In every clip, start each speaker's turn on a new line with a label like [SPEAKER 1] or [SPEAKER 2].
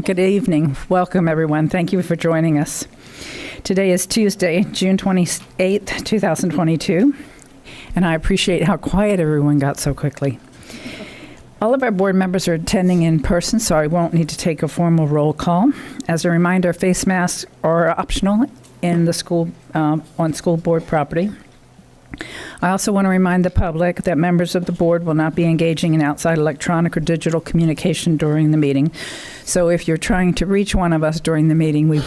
[SPEAKER 1] Good evening. Welcome, everyone. Thank you for joining us. Today is Tuesday, June 28th, 2022, and I appreciate how quiet everyone got so quickly. All of our board members are attending in person, so I won't need to take a formal roll call. As a reminder, face masks are optional in the school, on school board property. I also want to remind the public that members of the board will not be engaging in outside electronic or digital communication during the meeting. So if you're trying to reach one of us during the meeting, we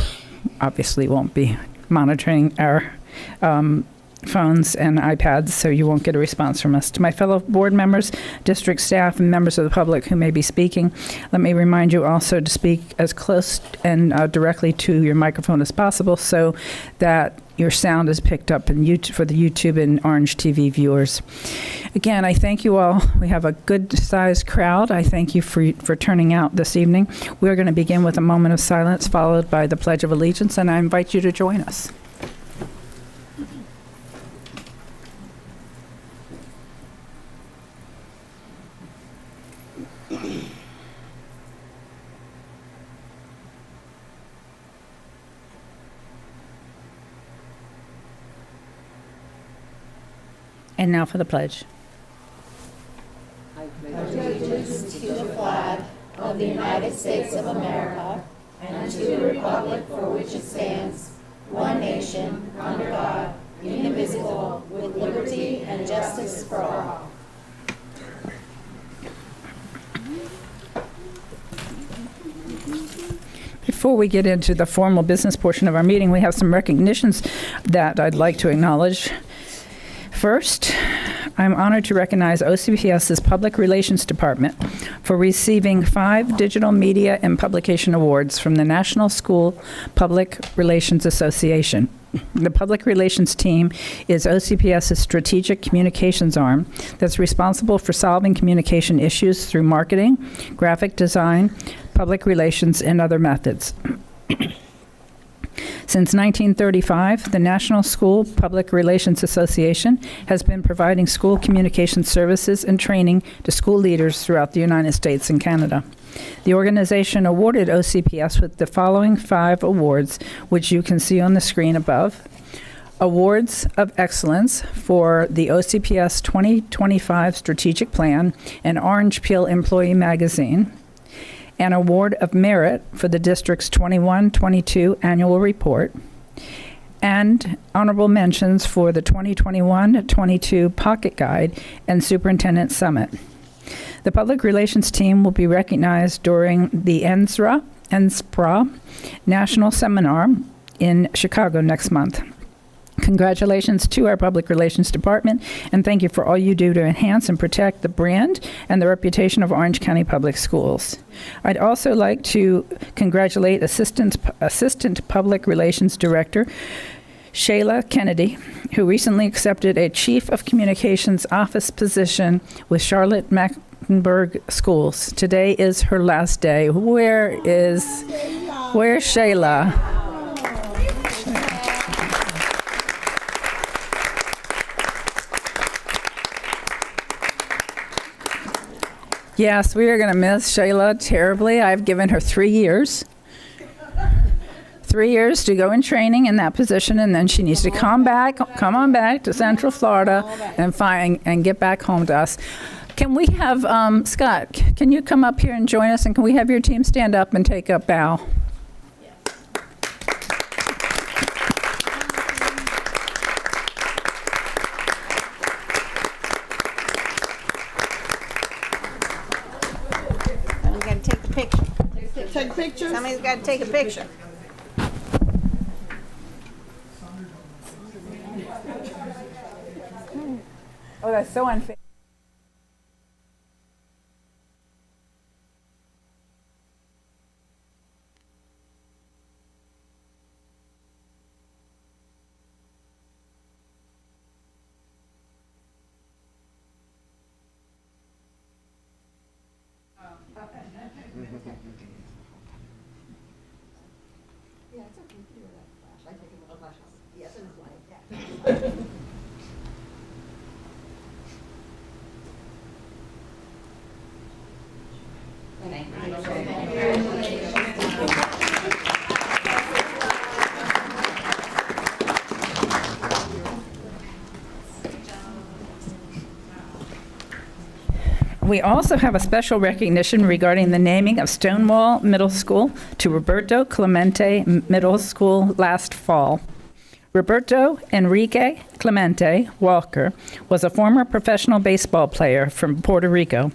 [SPEAKER 1] obviously won't be monitoring our phones and iPads, so you won't get a response from us. To my fellow board members, district staff, and members of the public who may be speaking, let me remind you also to speak as close and directly to your microphone as possible so that your sound is picked up in for the YouTube and Orange TV viewers. Again, I thank you all. We have a good-sized crowd. I thank you for turning out this evening. We're going to begin with a moment of silence, followed by the Pledge of Allegiance, and I invite you to join us. And now for the pledge.
[SPEAKER 2] I pledge allegiance to the flag of the United States of America and to the republic for which it stands, one nation, under God, indivisible, with liberty and justice for all.
[SPEAKER 1] Before we get into the formal business portion of our meeting, we have some recognitions that I'd like to acknowledge. First, I'm honored to recognize OCPS's Public Relations Department for receiving 5 Digital Media and Publication Awards from the National School Public Relations Association. The Public Relations team is OCPS's strategic communications arm that's responsible for solving communication issues through marketing, graphic design, public relations, and other methods. Since 1935, the National School Public Relations Association has been providing school communication services and training to school leaders throughout the United States and Canada. The organization awarded OCPS with the following 5 awards, which you can see on the screen above. Awards of Excellence for the OCPS 2025 Strategic Plan and Orange Peel Employee Magazine. An Award of Merit for the district's 21-22 Annual Report, and honorable mentions for the 2021-22 Pocket Guide and Superintendent Summit. The Public Relations team will be recognized during the NSPRA National Seminar in Chicago next month. Congratulations to our Public Relations Department, and thank you for all you do to enhance and protect the brand and the reputation of Orange County Public Schools. I'd also like to congratulate Assistant Public Relations Director Shayla Kennedy, who recently accepted a Chief of Communications Office position with Charlotte Mecklenburg Schools. Today is her last day. Where's Shayla? Yes, we are going to miss Shayla terribly. I've given her 3 years. 3 years to go in training in that position, and then she needs to come on back to Central Florida and get back home to us. Can we have, Scott, can you come up here and join us, and can we have your team stand up and take a bow?
[SPEAKER 3] Take pictures?
[SPEAKER 2] Somebody's got to take a picture.
[SPEAKER 1] Oh, that's so unfair.
[SPEAKER 3] Yeah, it's okay. You do that flash. I take a little flash. Yes, it's like that.
[SPEAKER 1] We also have a special recognition regarding the naming of Stonewall Middle School to Roberto Clemente Middle School last fall. Roberto Enrique Clemente Walker was a former professional baseball player from Puerto Rico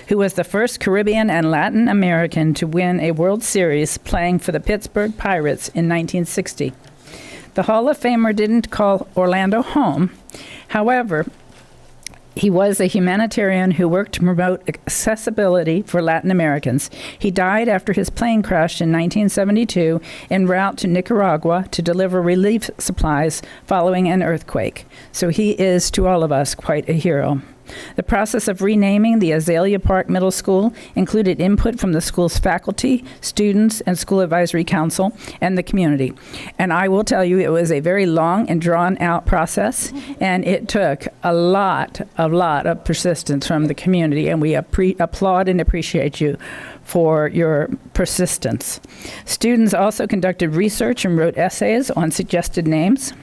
[SPEAKER 1] who was the first Caribbean and Latin American to win a World Series playing for the Pittsburgh Pirates in 1960. The Hall of Famer didn't call Orlando home. However, he was a humanitarian who worked to promote accessibility for Latin Americans. He died after his plane crashed in 1972 en route to Nicaragua to deliver relief supplies following an earthquake. So he is, to all of us, quite a hero. The process of renaming the Azalea Park Middle School included input from the school's faculty, students, and school advisory council, and the community. And I will tell you, it was a very long and drawn-out process, and it took a lot of persistence from the community, and we applaud and appreciate you for your persistence. Students also conducted research and wrote essays on suggested names.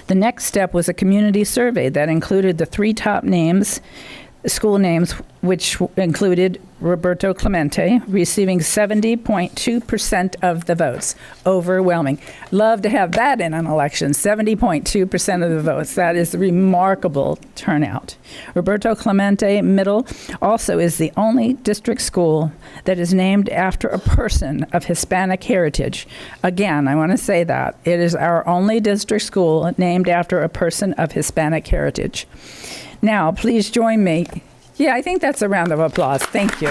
[SPEAKER 1] The next step was a community survey that included the 3 top names, school names, which included Roberto Clemente, receiving 70.2% of the votes. Overwhelming. Love to have that in an election, 70.2% of the votes. That is a remarkable turnout. Roberto Clemente Middle also is the only district school that is named after a person of Hispanic heritage. Again, I want to say that. It is our only district school named after a person of Hispanic heritage. Now, please join me. Yeah, I think that's a round of applause. Thank you.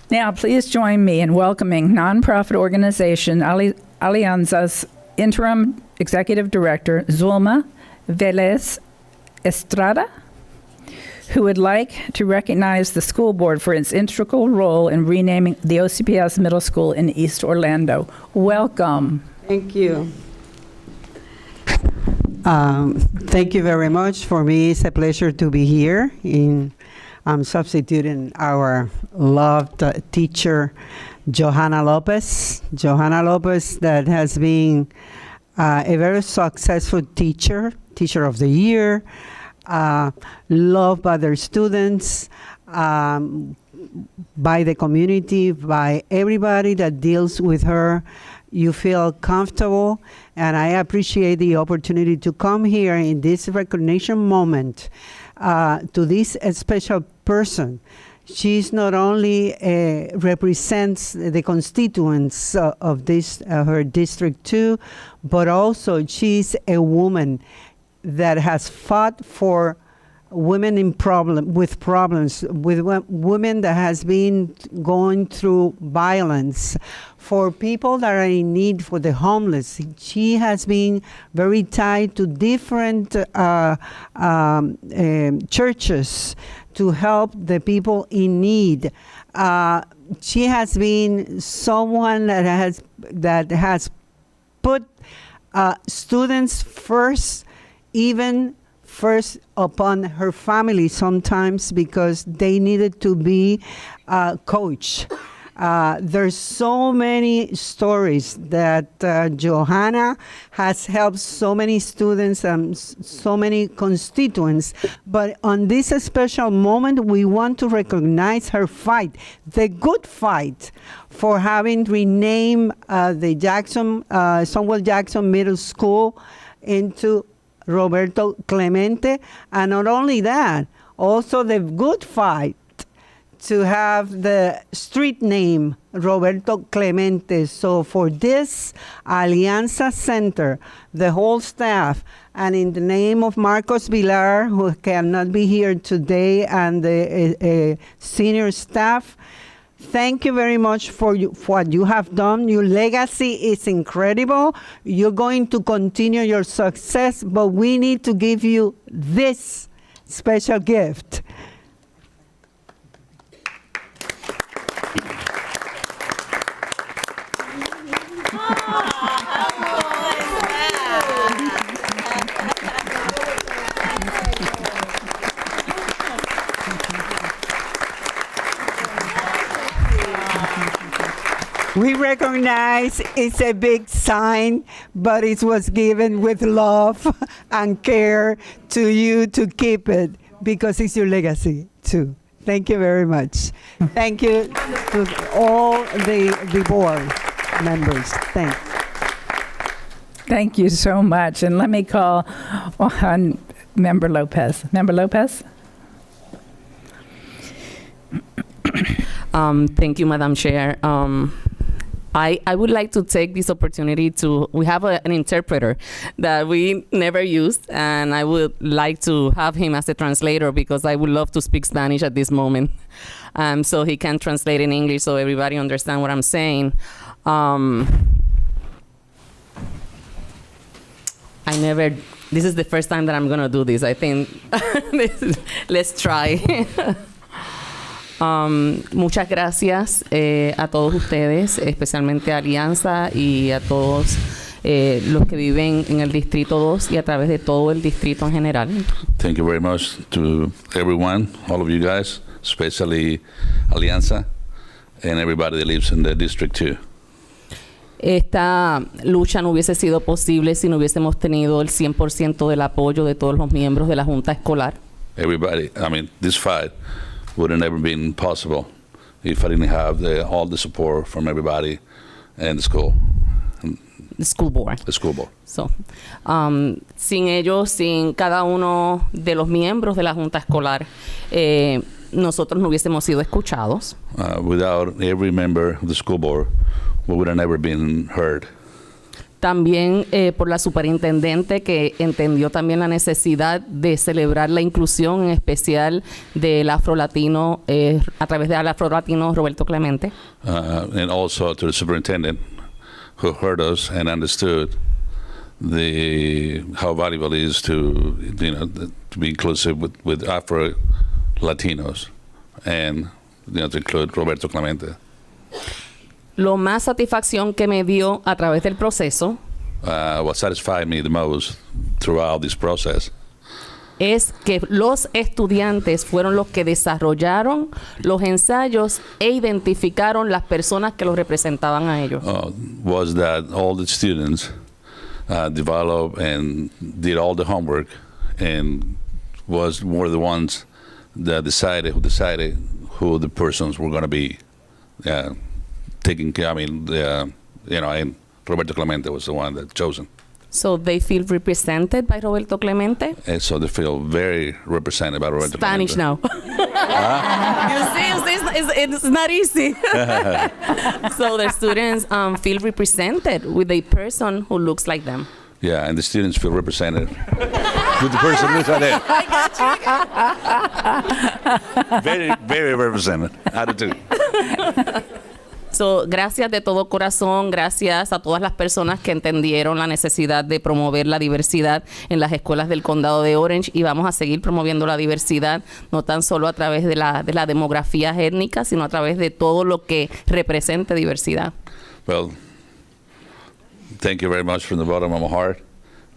[SPEAKER 1] Now, please join me in welcoming nonprofit organization Alianza's interim executive director, Zulma Velez Estrada, who would like to recognize the school board for its integral role in renaming the OCPS Middle School in East Orlando. Welcome.
[SPEAKER 4] Thank you. Thank you very much. For me, it's a pleasure to be here. I'm substituting our loved teacher, Johanna Lopez. Johanna Lopez, that has been a very successful teacher of the year, loved by their students, by the community, by everybody that deals with her. You feel comfortable, and I appreciate the opportunity to come here in this recognition moment to this special person. She's not only represents the constituents of this her district too, but also she's a woman that has fought for women with problems, with women that has been going through violence, for people that are in need, for the homeless. She has been very tied to different churches to help the people in need. She has been someone that has put students first, even first upon her family sometimes, because they needed to be coached. There's so many stories that Johanna has helped so many students and so many constituents. But on this special moment, we want to recognize her fight, the good fight for having renamed the Samuel Jackson Middle School into Roberto Clemente. And not only that, also the good fight to have the street name Roberto Clemente. So for this, Alianza Center, the whole staff, and in the name of Marcos Vilar, who cannot be here today, and the senior staff, thank you very much for what you have done. Your legacy is incredible. You're going to continue your success, but we need to give you this special gift. we recognize it's a big sign, but it was given with love and care to you to keep it because it's your legacy too. Thank you very much. Thank you to all the board members. Thanks.
[SPEAKER 1] Thank you so much. And let me call on Member Lopez. Member Lopez?
[SPEAKER 5] Thank you, Madam Chair. I would like to take this opportunity we have an interpreter that we never used, and I would like to have him as a translator because I would love to speak Spanish at this moment. So he can translate in English so everybody understand what I'm saying. This is the first time that I'm gonna do this, I think. Let's try. Muchas gracias a todos ustedes, especialmente a Alianza y a todos los que viven en el Distrito 2 y a través de todo el distrito en general.
[SPEAKER 6] Thank you very much to everyone, all of you guys, especially Alianza and everybody that lives in the District 2.
[SPEAKER 5] Esta lucha no hubiese sido posible si no hubiésemos tenido el 100% del apoyo de todos los miembros de la Junta Escolar.
[SPEAKER 6] This fight would have never been possible if I didn't have all the support from everybody and the school.
[SPEAKER 5] The school board.
[SPEAKER 6] The school board.
[SPEAKER 5] So, sin ellos, sin cada uno de los miembros de la Junta Escolar, nosotros no hubiésemos sido escuchados.
[SPEAKER 6] Without every member of the school board, we would have never been heard.
[SPEAKER 5] También por la superintendente que entendió también la necesidad de celebrar la inclusión, en especial del afrolatino, a través del afrolatino Roberto Clemente.
[SPEAKER 6] And also to the superintendent who heard us and understood how valuable it is to be inclusive with Afro-Latinos and to include Roberto Clemente.
[SPEAKER 5] Lo más satisfacción que me dio a través del proceso
[SPEAKER 6] what satisfied me the most throughout this process
[SPEAKER 5] es que los estudiantes fueron los que desarrollaron los ensayos e identificaron las personas que los representaban a ellos.
[SPEAKER 6] Was that all the students developed and did all the homework and were the ones that decided who the persons were going to be taking care. And Roberto Clemente was the one that chosen.
[SPEAKER 5] So they feel represented by Roberto Clemente?
[SPEAKER 6] And so they feel very represented by Roberto
[SPEAKER 5] Spanish
[SPEAKER 6] Clemente.
[SPEAKER 5] now. You see, it's not easy. So the students feel represented with a person who looks like them.
[SPEAKER 6] Yeah, and the students feel represented with the person who looks like that. Very, very represented. Out of two.
[SPEAKER 5] So, gracias de todo corazón, gracias a todas las personas que entendieron la necesidad de promover la diversidad en las escuelas del condado de Orange, y vamos a seguir promoviendo la diversidad no tan solo a través de la demografía étnica, sino a través de todo lo que represente diversidad.
[SPEAKER 6] Well, thank you very much from the bottom of my heart,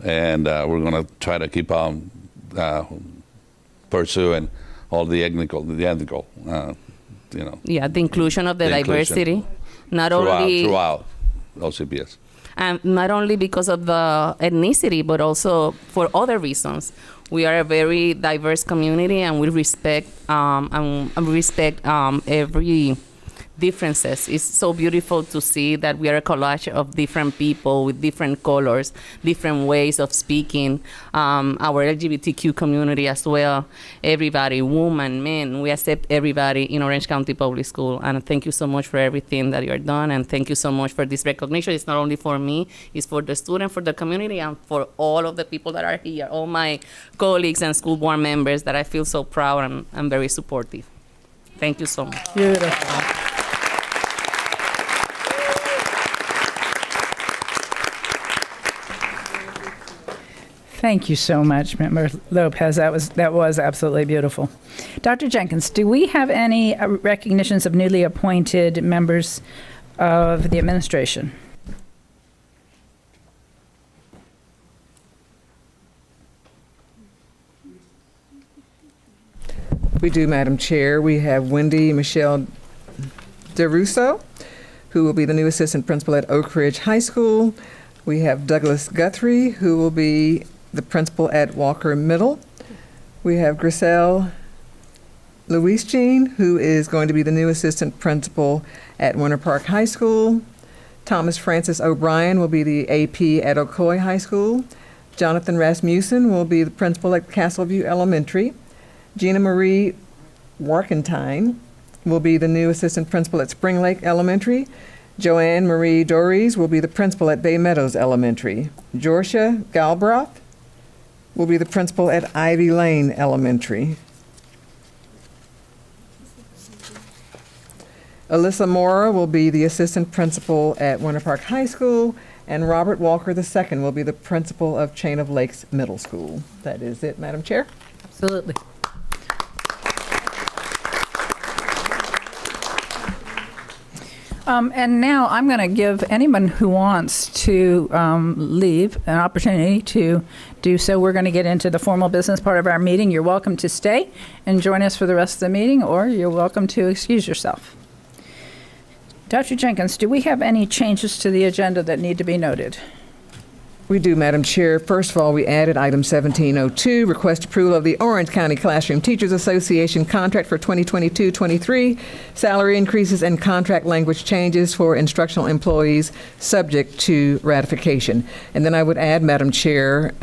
[SPEAKER 6] and we're going to try to keep on pursuing all the ethical.
[SPEAKER 5] Yeah, the inclusion of the diversity, not
[SPEAKER 6] throughout OCPS.
[SPEAKER 5] And not only because of the ethnicity, but also for other reasons. We are a very diverse community, and we respect every differences. It's so beautiful to see that we are a collage of different people with different colors, different ways of speaking. Our LGBTQ community as well. Everybody, women, men, we accept everybody in Orange County Public School. And thank you so much for everything that you are done. And thank you so much for this recognition. It's not only for me, it's for the student, for the community, and for all of the people that are here, all my colleagues and school board members that I feel so proud and very supportive. Thank you so much.
[SPEAKER 1] Beautiful. Thank you so much, Member Lopez. That was absolutely beautiful. Dr. Jenkins, do we have any recognitions of newly appointed members of the administration?
[SPEAKER 7] We do, Madam Chair. We have Wendy Michelle DeRusso,
[SPEAKER 3] who will be the new assistant principal at Oak Ridge High School. We have Douglas Guthrie, who will be the principal at Walker Middle. We have Griselle Louise Jean, who is going to be the new assistant principal at Winter Park High School. Thomas Francis O'Brien will be the AP at Ocoee High School. Jonathan Rasmussen will be the principal at Castleview Elementary. Gina Marie Warkentine will be the new assistant principal at Spring Lake Elementary. Joanne Marie Dories will be the principal at Bay Meadows Elementary. Georgia Galbraith will be the principal at Ivy Lane Elementary. Alyssa Mora will be the assistant principal at Winter Park High School, and Robert Walker II will be the principal of Chain of Lakes Middle School. That is it, Madam Chair.
[SPEAKER 1] Absolutely. And now I'm going to give anyone who wants to leave an opportunity to do so. We're going to get into the formal business part of our meeting. You're welcome to stay and join us for the rest of the meeting, or you're welcome to excuse yourself. Dr. Jenkins, do we have any changes to the agenda that need to be noted?
[SPEAKER 3] We do, Madam Chair. First of all, we added item 1702, request approval of the Orange County Classroom Teachers Association contract for 2022-23, salary increases and contract language changes for instructional employees subject to ratification. And then I would add, Madam Chair,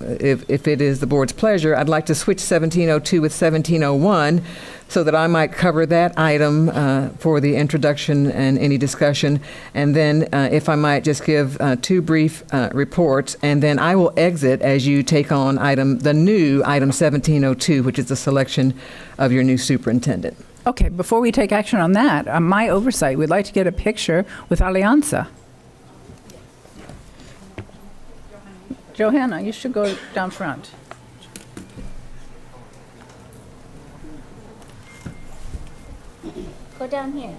[SPEAKER 3] if it is the board's pleasure, I'd like to switch 1702 with 1701 so that I might cover that item for the introduction and any discussion. And then if I might just give two brief reports, and then I will exit as you take on the new item 1702, which is the selection of your new superintendent.
[SPEAKER 1] Okay, before we take action on that, my oversight, we'd like to get a picture with Alianza. Johanna, you should go down front.
[SPEAKER 2] Go down here.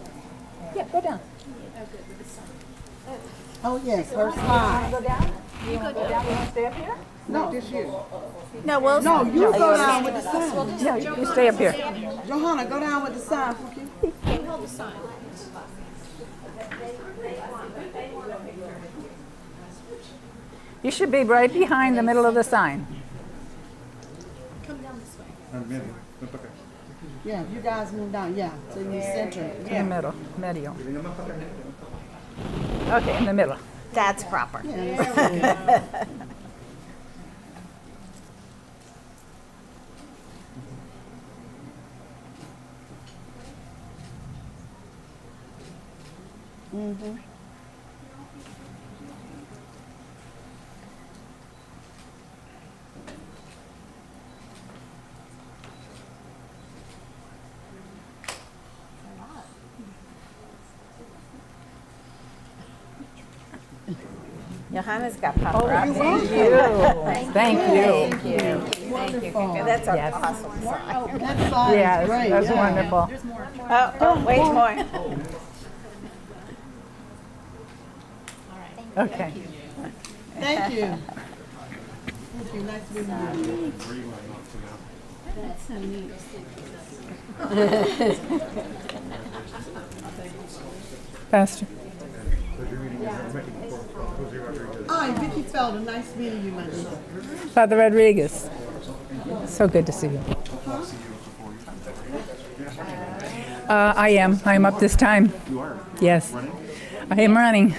[SPEAKER 1] Yeah, go down.
[SPEAKER 4] Oh, yes, her slide.
[SPEAKER 1] Go down? You want to go down? You want to stay up here?
[SPEAKER 4] No, just you.
[SPEAKER 2] No, we'll.
[SPEAKER 4] No, you go down with the sign.
[SPEAKER 1] No, you stay up here.
[SPEAKER 4] Johanna, go down with the sign.
[SPEAKER 1] You should be right behind the middle of the sign.
[SPEAKER 4] Yeah, you guys move down, yeah, so you center.
[SPEAKER 1] In the middle, medio. Okay, in the middle.
[SPEAKER 2] That's proper. Johanna's got paparazzi.
[SPEAKER 1] Thank you.
[SPEAKER 2] Thank you. That's an
[SPEAKER 1] Yes.
[SPEAKER 2] awesome sign.
[SPEAKER 4] That sign
[SPEAKER 1] Yes,
[SPEAKER 4] is great,
[SPEAKER 1] that's
[SPEAKER 4] yeah.
[SPEAKER 1] wonderful.
[SPEAKER 2] Oh, wait more.
[SPEAKER 1] Okay.
[SPEAKER 4] Thank you. Thank you, nice meeting you.
[SPEAKER 1] Pastor.
[SPEAKER 4] Hi, Vicki Felder, nice meeting you, my dear.
[SPEAKER 1] Father Rodriguez. So good to see you. I am. I am up this time. You are? Yes. Running? I am running.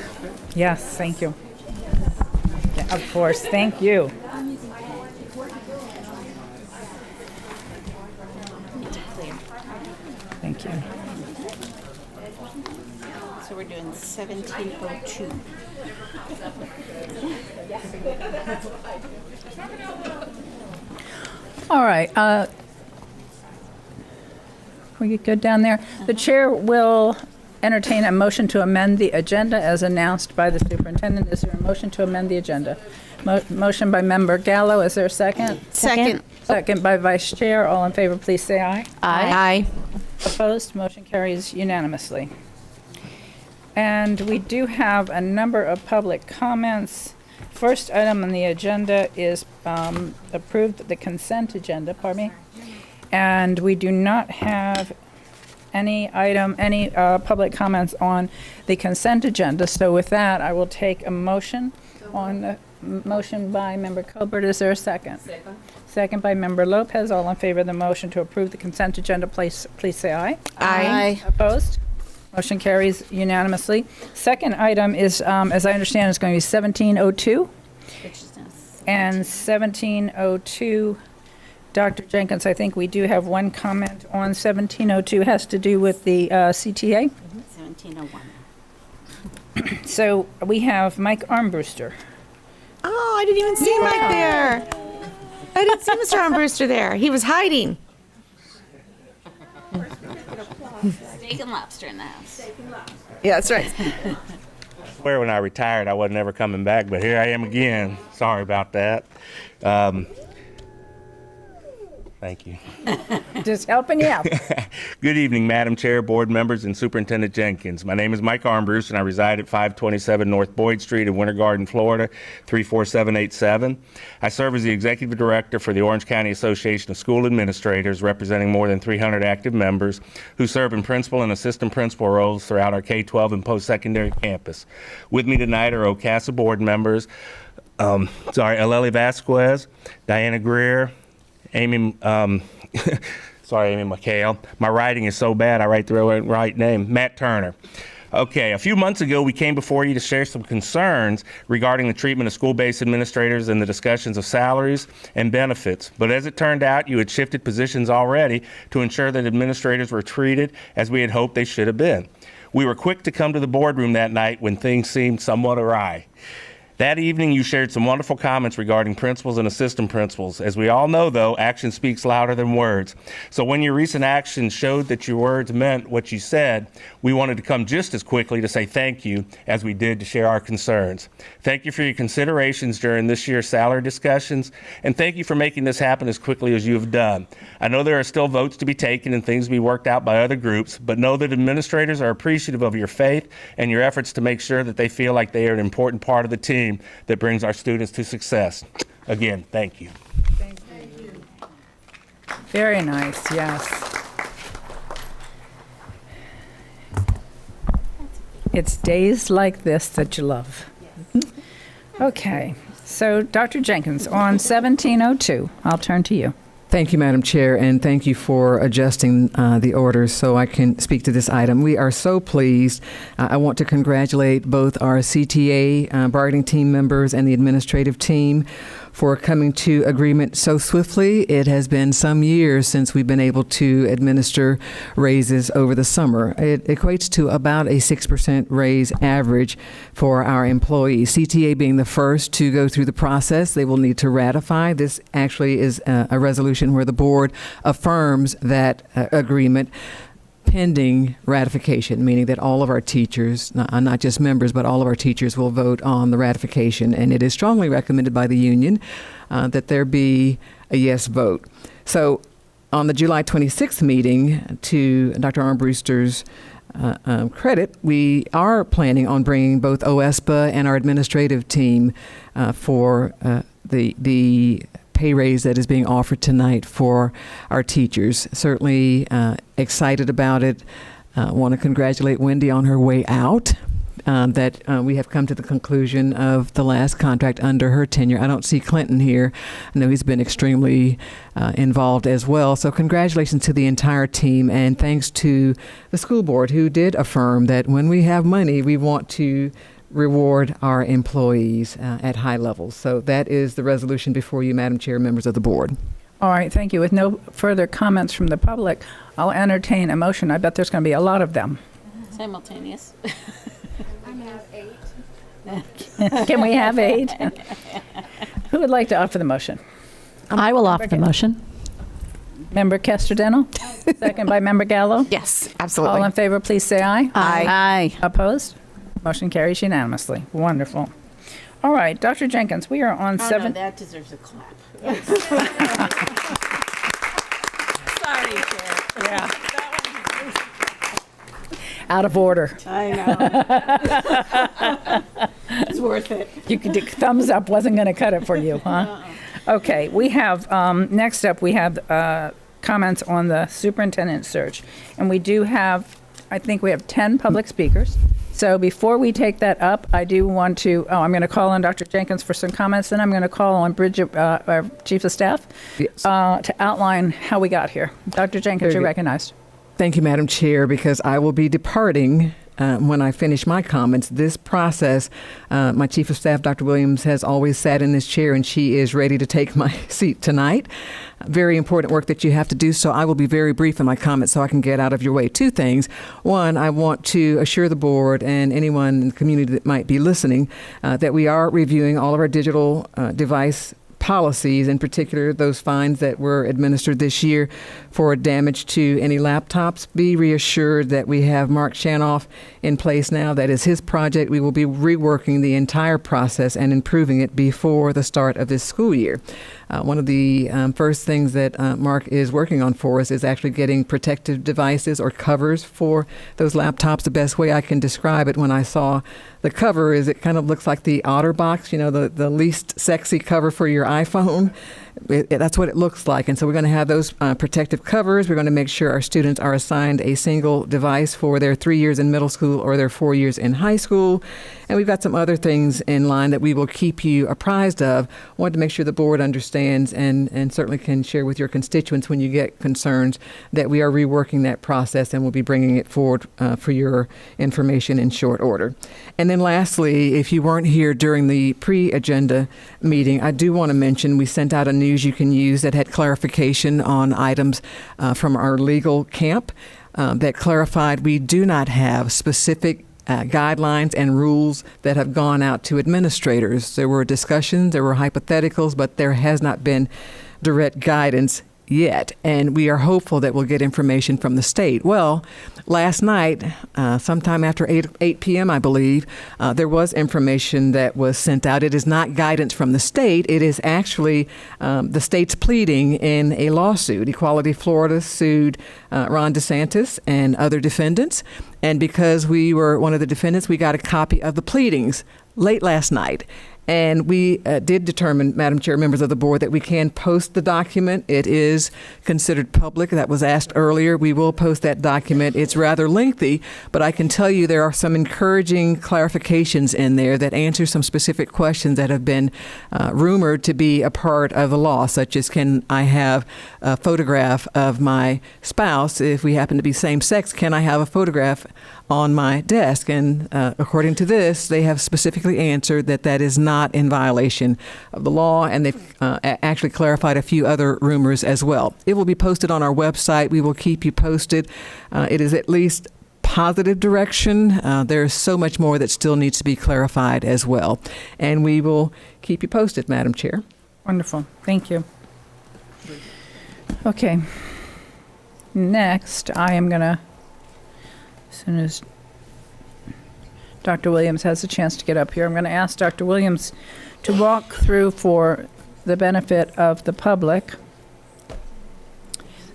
[SPEAKER 1] Yes, thank you. Yeah, of course, thank you. Thank you.
[SPEAKER 2] So we're doing 1702.
[SPEAKER 1] All right. We get good down there. The chair will entertain a motion to amend the agenda as announced by the superintendent. Is there a motion to amend the agenda? Motion by member Gallo. Is there a second?
[SPEAKER 2] Second.
[SPEAKER 1] Second by vice chair. All in favor, please say aye.
[SPEAKER 2] Aye.
[SPEAKER 1] Opposed? Motion carries unanimously. And we do have a number of public comments. First item on the agenda is approved the consent agenda, pardon me. And we do not have any public comments on the consent agenda. So with that, I will take a motion on the motion by Member Colbert. Is there a second? Second by Member Lopez. All in favor of the motion to approve the consent agenda, please say aye.
[SPEAKER 2] Aye.
[SPEAKER 1] Opposed? Motion carries unanimously. Second item is, as I understand, it's going to be 1702. And 1702, Dr. Jenkins, I think we do have one comment on 1702, has to do with the CTA.
[SPEAKER 2] 1701.
[SPEAKER 1] So we have Mike Armbruster.
[SPEAKER 7] Oh, I didn't even see Mike there. I didn't see Mr. Armbruster there. He was hiding.
[SPEAKER 2] Steak and lobster in the house.
[SPEAKER 7] Yeah, that's right.
[SPEAKER 8] Where when I retired, I wasn't ever coming back, but here I am again. Sorry about that. Thank you.
[SPEAKER 1] Just helping you out.
[SPEAKER 8] Good evening, Madam Chair, board members, and Superintendent Jenkins. My name is Mike Armbruster, and I reside at 527 North Boyd Street in Winter Garden, Florida, 34787. I serve as the Executive Director for the Orange County Association of School Administrators, representing more than 300 active members who serve in principal and assistant principal roles throughout our K-12 and post-secondary campus. With me tonight are OCASA board members, Aleli Vasquez, Diana Greer, Amy McHale. My writing is so bad, I write the right name. Matt Turner. Okay, a few months ago, we came before you to share some concerns regarding the treatment of school-based administrators and the discussions of salaries and benefits. But as it turned out, you had shifted positions already to ensure that administrators were treated as we had hoped they should have been. We were quick to come to the boardroom that night when things seemed somewhat awry. That evening, you shared some wonderful comments regarding principals and assistant principals. As we all know, though, action speaks louder than words. So when your recent actions showed that your words meant what you said, we wanted to come just as quickly to say thank you as we did to share our concerns. Thank you for your considerations during this year's salary discussions, and thank you for making this happen as quickly as you have done. I know there are still votes to be taken and things to be worked out by other groups, but know that administrators are appreciative of your faith and your efforts to make sure that they feel like they are an important part of the team that brings our students to success. Again, thank you.
[SPEAKER 1] Thank you. Very nice, yes. It's days like this that you love. Okay, so Dr. Jenkins, on 1702, I'll turn to you.
[SPEAKER 3] Thank you, Madam Chair, and thank you for adjusting the orders so I can speak to this item. We are so pleased. I want to congratulate both our CTA bargaining team members and the administrative team for coming to agreement so swiftly. It has been some years since we've been able to administer raises over the summer. It equates to about a 6% raise average for our employees. CTA being the first to go through the process, they will need to ratify. This actually is a resolution where the board affirms that agreement pending ratification, meaning that all of our teachers, not just members, but all of our teachers will vote on the ratification. And it is strongly recommended by the union that there be a yes vote. So on the July 26th meeting, to Dr. Armbruster's credit, we are planning on bringing both OSPA and our administrative team for the pay raise that is being offered tonight for our teachers. Certainly excited about it. Want to congratulate Wendy on her way out. That we have come to the conclusion of the last contract under her tenure. I don't see Clinton here. I know he's been extremely involved as well. So congratulations to the entire team, and thanks to the school board who did affirm that when we have money, we want to reward our employees at high levels. So that is the resolution before you, Madam Chair, members of the board.
[SPEAKER 1] All right, thank you. With no further comments from the public, I'll entertain a motion. I bet there's going to be a lot of them.
[SPEAKER 2] Simultaneous.
[SPEAKER 1] Can we have 8? Who would like to offer the motion?
[SPEAKER 9] I will offer the motion.
[SPEAKER 1] Member Kester-Denel? Second by Member Gallo?
[SPEAKER 7] Yes,
[SPEAKER 1] All
[SPEAKER 7] absolutely.
[SPEAKER 1] in favor, please say aye.
[SPEAKER 9] Aye.
[SPEAKER 1] Opposed? Motion carries unanimously. Wonderful. All right, Dr. Jenkins, we are on
[SPEAKER 2] Oh,
[SPEAKER 1] 7.
[SPEAKER 2] no, that deserves a clap. Sorry, Chair.
[SPEAKER 1] Yeah. Out of order.
[SPEAKER 2] I know. It's worth it.
[SPEAKER 1] You could thumbs up wasn't going to cut it for you, huh? Okay, we have, next up, we have comments on the superintendent search. And we do have, I think we have 10 public speakers. So before we take that up, I do want to, I'm going to call on Dr. Jenkins for some comments, then I'm going to call on Bridget, our Chief of Staff,
[SPEAKER 3] Yes.
[SPEAKER 1] to outline how we got here. Dr. Jenkins,
[SPEAKER 3] Very
[SPEAKER 1] you're
[SPEAKER 3] good.
[SPEAKER 1] recognized.
[SPEAKER 3] Thank you, Madam Chair, because I will be departing when I finish my comments. This process, my Chief of Staff, Dr. Williams, has always sat in this chair, and she is ready to take my seat tonight. Very important work that you have to do, so I will be very brief in my comments so I can get out of your way. Two things. One, I want to assure the board and anyone in the community that might be listening that we are reviewing all of our digital device policies, in particular those fines that were administered this year for damage to any laptops. Be reassured that we have Mark Shanoff in place now. That is his project. We will be reworking the entire process and improving it before the start of this school year. One of the first things that Mark is working on for us is actually getting protective devices or covers for those laptops. The best way I can describe it when I saw the cover is it kind of looks like the OtterBox, you know, the least sexy cover for your iPhone. That's what it looks like. And so we're going to have those protective covers. We're going to make sure our students are assigned a single device for their 3 years in middle school or their 4 years in high school. And we've got some other things in line that we will keep you apprised of. Wanted to make sure the board understands and certainly can share with your constituents when you get concerns that we are reworking that process and we'll be bringing it forward for your information in short order. And then lastly, if you weren't here during the pre-agenda meeting, I do want to mention we sent out a news you can use that had clarification on items from our legal camp that clarified we do not have specific guidelines and rules that have gone out to administrators. There were discussions, there were hypotheticals, but there has not been direct guidance yet, and we are hopeful that we'll get information from the state. Well, last night, sometime after 8 p.m., I believe, there was information that was sent out. It is not guidance from the state. It is actually the state's pleading in a lawsuit. Equality Florida sued Ron DeSantis and other defendants, and because we were one of the defendants, we got a copy of the pleadings late last night. And we did determine, Madam Chair, members of the board, that we can post the document. It is considered public. That was asked earlier. We will post that document. It's rather lengthy, but I can tell you there are some encouraging clarifications in there that answer some specific questions that have been rumored to be a part of the law, such as can I have a photograph of my spouse? If we happen to be same sex, can I have a photograph on my desk? And according to this, they have specifically answered that that is not in violation of the law, and they've actually clarified a few other rumors as well. It will be posted on our website. We will keep you posted. It is at least positive direction. There's so much more that still needs to be clarified as well, and we will keep you posted, Madam Chair.
[SPEAKER 1] Wonderful. Thank you. Okay. Next, I am going to, as soon as Dr. Williams has a chance to get up here, I'm going to ask Dr. Williams to walk through, for the benefit of the public,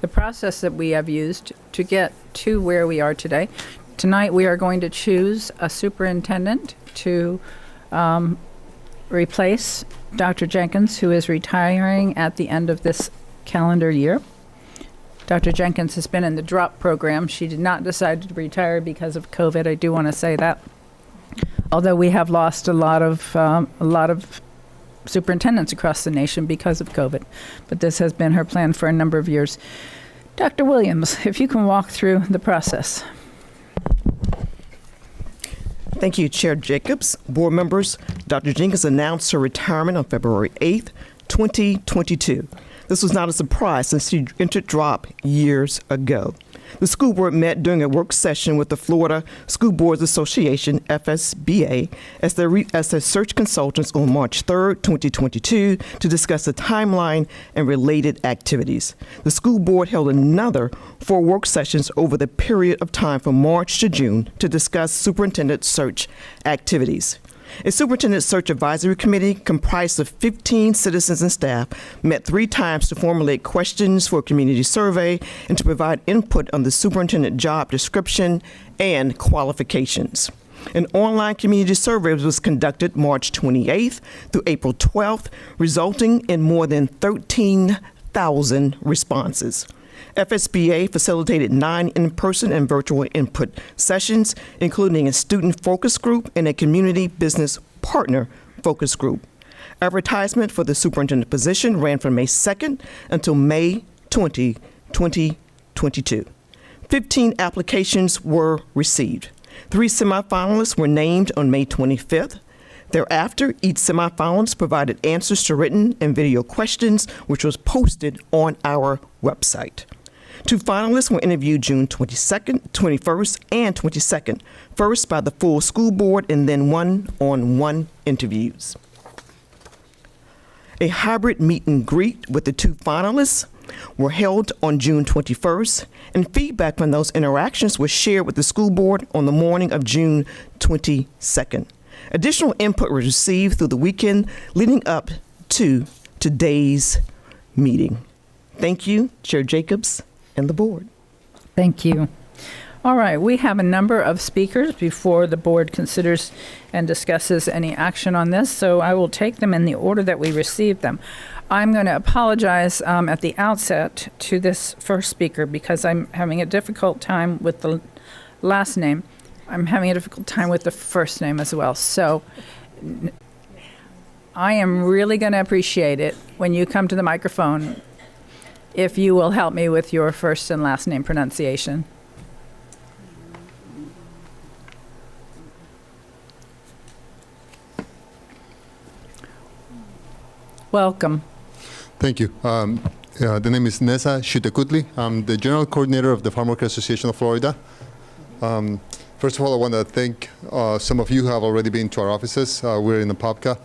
[SPEAKER 1] the process that we have used to get to where we are today. Tonight, we are going to choose a superintendent to replace Dr. Jenkins, who is retiring at the end of this calendar year. Dr. Jenkins has been in the DROP program. She did not decide to retire because of COVID. I do want to say that. Although we have lost a lot of superintendents across the nation because of COVID, but this has been her plan for a number of years. Dr. Williams, if you can walk through the process.
[SPEAKER 10] Thank you, Chair Jacobs. Board members, Dr. Jenkins announced her retirement on February 8th, 2022. This was not a surprise since she entered DROP years ago. The school board met during a work session with the Florida School Boards Association, FSBA, as their search consultants on March 3rd, 2022, to discuss the timeline and related activities. The school board held another 4 work sessions over the period of time from March to June to discuss superintendent search activities. A superintendent search advisory committee comprised of 15 citizens and staff met 3 times to formulate questions for a community survey and to provide input on the superintendent job description and qualifications. An online community survey was conducted March 28th through April 12th, resulting in more than 13,000 responses. FSBA facilitated 9 in-person and virtual input sessions, including a student focus group and a community business partner focus group. Advertisement for the superintendent position ran from May 2nd until May 20, 2022. 15 applications were received. 3 semifinalists were named on May 25th. Thereafter, each semifinalist provided answers to written and video questions, which was posted on our website. 2 finalists were interviewed June 22nd, 21st, and 22nd, first by the full school board and then one-on-one interviews. A hybrid meet and greet with the 2 finalists were held on June 21st, and feedback from those interactions was shared with the school board on the morning of June 22nd. Additional input was received through the weekend leading up to today's meeting. Thank you, Chair Jacobs and the board.
[SPEAKER 1] Thank you. All right, we have a number of speakers before the board considers and discusses any action on this, so I will take them in the order that we received them. I'm going to apologize at the outset to this first speaker because I'm having a difficult time with the last name. I'm having a difficult time with the first name as well. So I am really going to appreciate it when you come to the microphone if you will help me with your first and last name pronunciation. Welcome.
[SPEAKER 11] Thank you. The name is Nessa Shutekutli. I'm the General Coordinator of the Farm Worker Association of Florida. First of all, I want to thank some of you who have already been to our offices. We're in Apopka.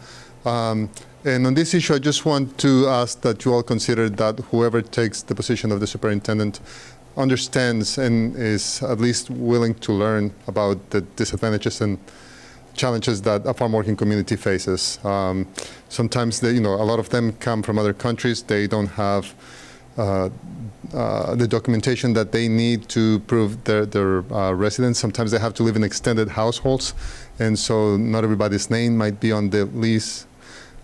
[SPEAKER 11] And on this issue, I just want to ask that you all consider that whoever takes the position of the superintendent understands and is at least willing to learn about the disadvantages and challenges that a farm working community faces. Sometimes a lot of them come from other countries. They don't have the documentation that they need to prove their residence. Sometimes they have to live in extended households, and so not everybody's name might be on the lease.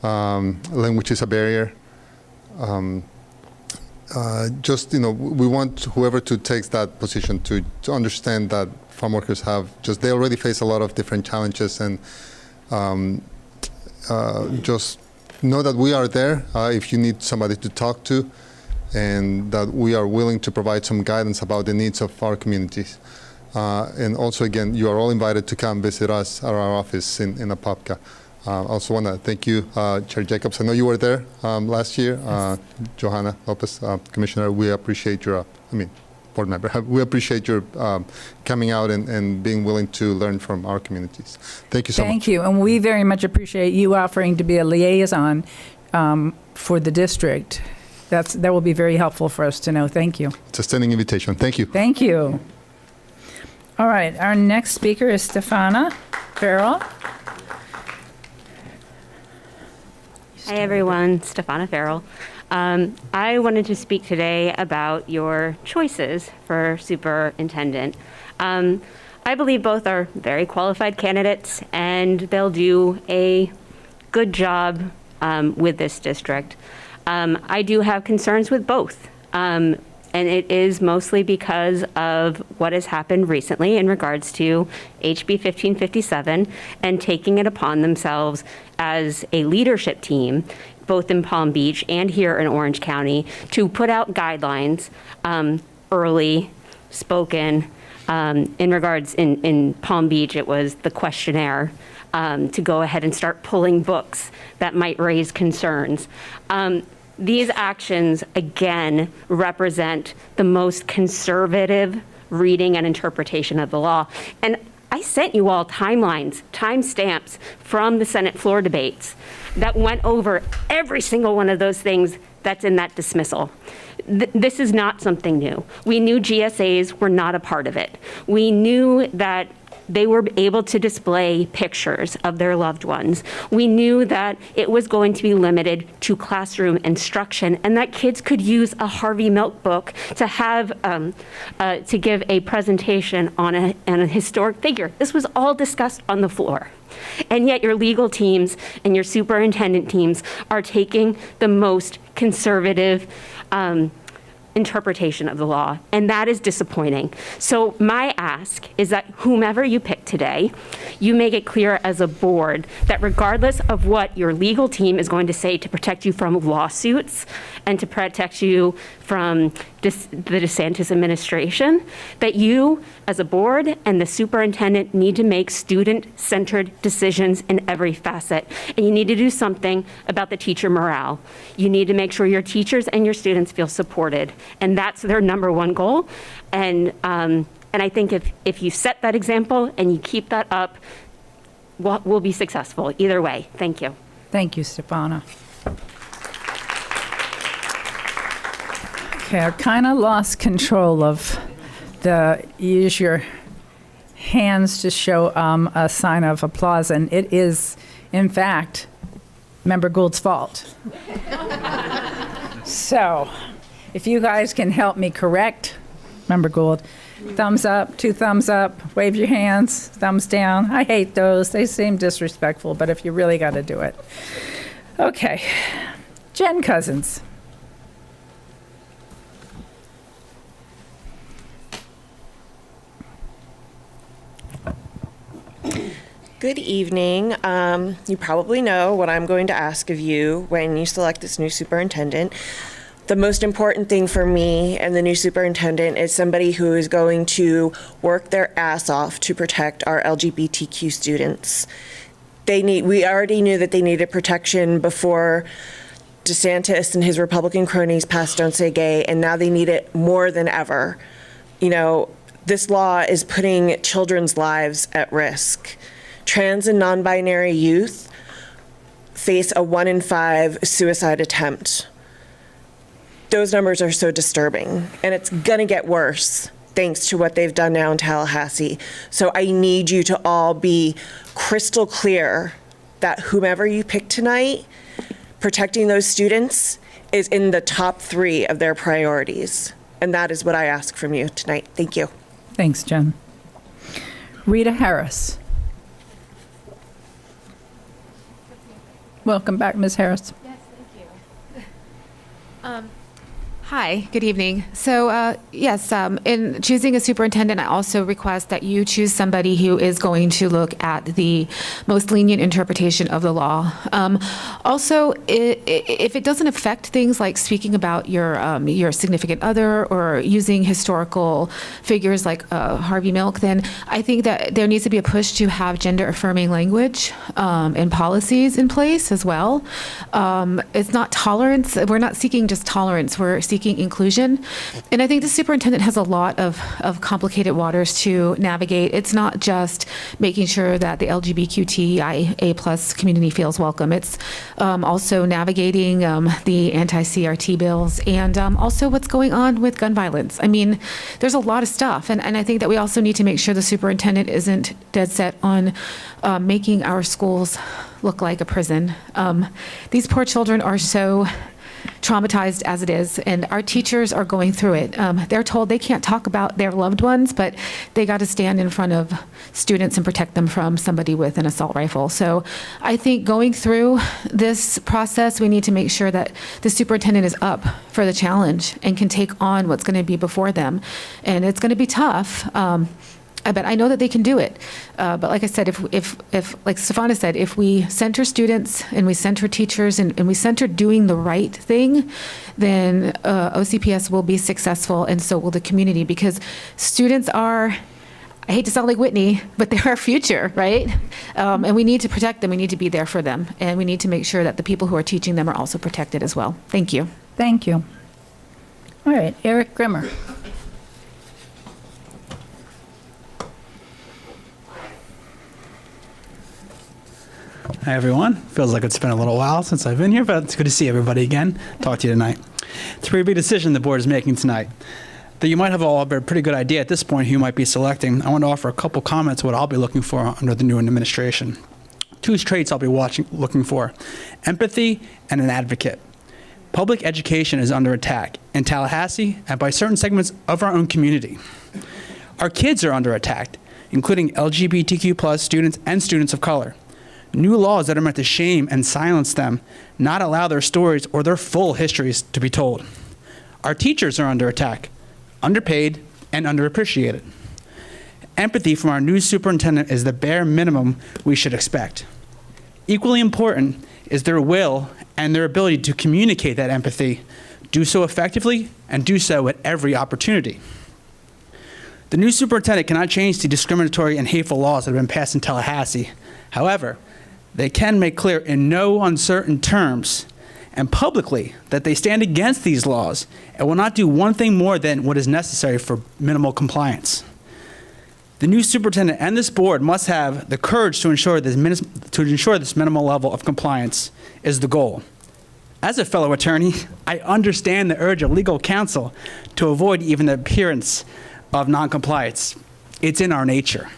[SPEAKER 11] Language is a barrier. We want whoever to takes that position to understand that farm workers they already face a lot of different challenges, and just know that we are there if you need somebody to talk to, and that we are willing to provide some guidance about the needs of our communities. And also, again, you are all invited to come visit us at our office in Apopka. I also want to thank you, Chair Jacobs. I know you were there last year. Johanna Lopez, Commissioner, we appreciate your, board member, we appreciate your coming out and being willing to learn from our communities. Thank you so much.
[SPEAKER 1] Thank you, and we very much appreciate you offering to be a liaison for the district. That will be very helpful for us to know. Thank you.
[SPEAKER 11] It's a standing invitation. Thank you.
[SPEAKER 1] Thank you. All right, our next speaker is Stefana Farrell.
[SPEAKER 12] Hi everyone, Stefana Farrell. I wanted to speak today about your choices for superintendent. I believe both are very qualified candidates and they'll do a good job with this district. I do have concerns with both. And it is mostly because of what has happened recently in regards to HB 1557 and taking it upon themselves as a leadership team, both in Palm Beach and here in Orange County, to put out guidelines early, spoken. In regards in Palm Beach, it was the questionnaire to go ahead and start pulling books that might raise concerns. These actions, again, represent the most conservative reading and interpretation of the law. And I sent you all timelines, timestamps from the Senate floor debates that went over every single one of those things that's in that dismissal. This is not something new. We knew GSAs were not a part of it. We knew that they were able to display pictures of their loved ones. We knew that it was going to be limited to classroom instruction and that kids could use a Harvey Milk book to have, to give a presentation on a historic figure. This was all discussed on the floor. And yet your legal teams and your superintendent teams are taking the most conservative interpretation of the law, and that is disappointing. So my ask is that whomever you pick today, you make it clear as a board that regardless of what your legal team is going to say to protect you from lawsuits and to protect you from the DeSantis administration, that you as a board and the superintendent need to make student-centered decisions in every facet. And you need to do something about the teacher morale. You need to make sure your teachers and your students feel supported. And that's their number one goal. And I think if you set that example and you keep that up, we'll be successful either way. Thank you.
[SPEAKER 1] Thank you, Stefana. Okay, I kind of lost control of the use your hands to show a sign of applause, and it is, in fact, Member Gould's fault. So, if you guys can help me correct Member Gould, thumbs up, 2 thumbs up, wave your hands, thumbs down. I hate those. They seem disrespectful, but if you really got to do it. Okay, Jen Cousins.
[SPEAKER 7] Good evening. You probably know what I'm going to ask of you when you select this new superintendent. The most important thing for me and the new superintendent is somebody who is going to work their ass off to protect our LGBTQ students. We already knew that they needed protection before DeSantis and his Republican cronies passed Don't Say Gay, and now they need it more than ever. You know, this law is putting children's lives at risk. Trans and non-binary youth face a 1 in 5 suicide attempt. Those numbers are so disturbing, and it's gonna get worse thanks to what they've done now in Tallahassee. So I need you to all be crystal clear that whomever you pick tonight, protecting those students is in the top 3 of their priorities. And that is what I ask from you tonight. Thank you.
[SPEAKER 1] Thanks, Jen. Rita Harris. Welcome back, Ms. Harris.
[SPEAKER 13] Yes, thank you. Hi, good evening. So yes, in choosing a superintendent, I also request that you choose somebody who is going to look at the most lenient interpretation of the law. Also, if it doesn't affect things like speaking about your significant other or using historical figures like Harvey Milk, then I think that there needs to be a push to have gender-affirming language and policies in place as well. It's not tolerance. We're not seeking just tolerance. We're seeking inclusion. And I think the superintendent has a lot of complicated waters to navigate. It's not just making sure that the LGBTQIA+ community feels welcome. It's also navigating the anti-CRT bills and also what's going on with gun violence. I mean, there's a lot of stuff. And I think that we also need to make sure the superintendent isn't dead set on making our schools look like a prison. These poor children are so traumatized as it is, and our teachers are going through it. They're told they can't talk about their loved ones, but they got to stand in front of students and protect them from somebody with an assault rifle. So I think going through this process, we need to make sure that the superintendent is up for the challenge and can take on what's going to be before them. And it's going to be tough. But I know that they can do it. But like I said, if like Stefana said, if we center students and we center teachers and we center doing the right thing, then OCPS will be successful, and so will the community, because students are, I hate to sound like Whitney, but they're our future, right? And we need to protect them. We need to be there for them. And we need to make sure that the people who are teaching them are also protected as well. Thank you.
[SPEAKER 1] Thank you. All right, Eric Grimmer.
[SPEAKER 14] Hi, everyone. Feels like it's been a little while since I've been here, but it's good to see everybody again. Talk to you tonight. It's a pretty big decision the board is making tonight. Though you might have all a pretty good idea at this point who you might be selecting, I want to offer a couple comments what I'll be looking for under the new administration. 2 traits I'll be looking for: empathy and an advocate. Public education is under attack in Tallahassee and by certain segments of our own community. Our kids are under attack, including LGBTQ+ students and students of color. New laws that are meant to shame and silence them, not allow their stories or their full histories to be told. Our teachers are under attack, underpaid, and underappreciated. Empathy from our new superintendent is the bare minimum we should expect. Equally important is their will and their ability to communicate that empathy, do so effectively, and do so at every opportunity. The new superintendent cannot change the discriminatory and hateful laws that have been passed in Tallahassee. However, they can make clear in no uncertain terms and publicly that they stand against these laws and will not do one thing more than what is necessary for minimal compliance. The new superintendent and this board must have the courage to ensure this minimal level of compliance is the goal. As a fellow attorney, I understand the urge of legal counsel to avoid even the appearance of noncompliance. It's in our nature.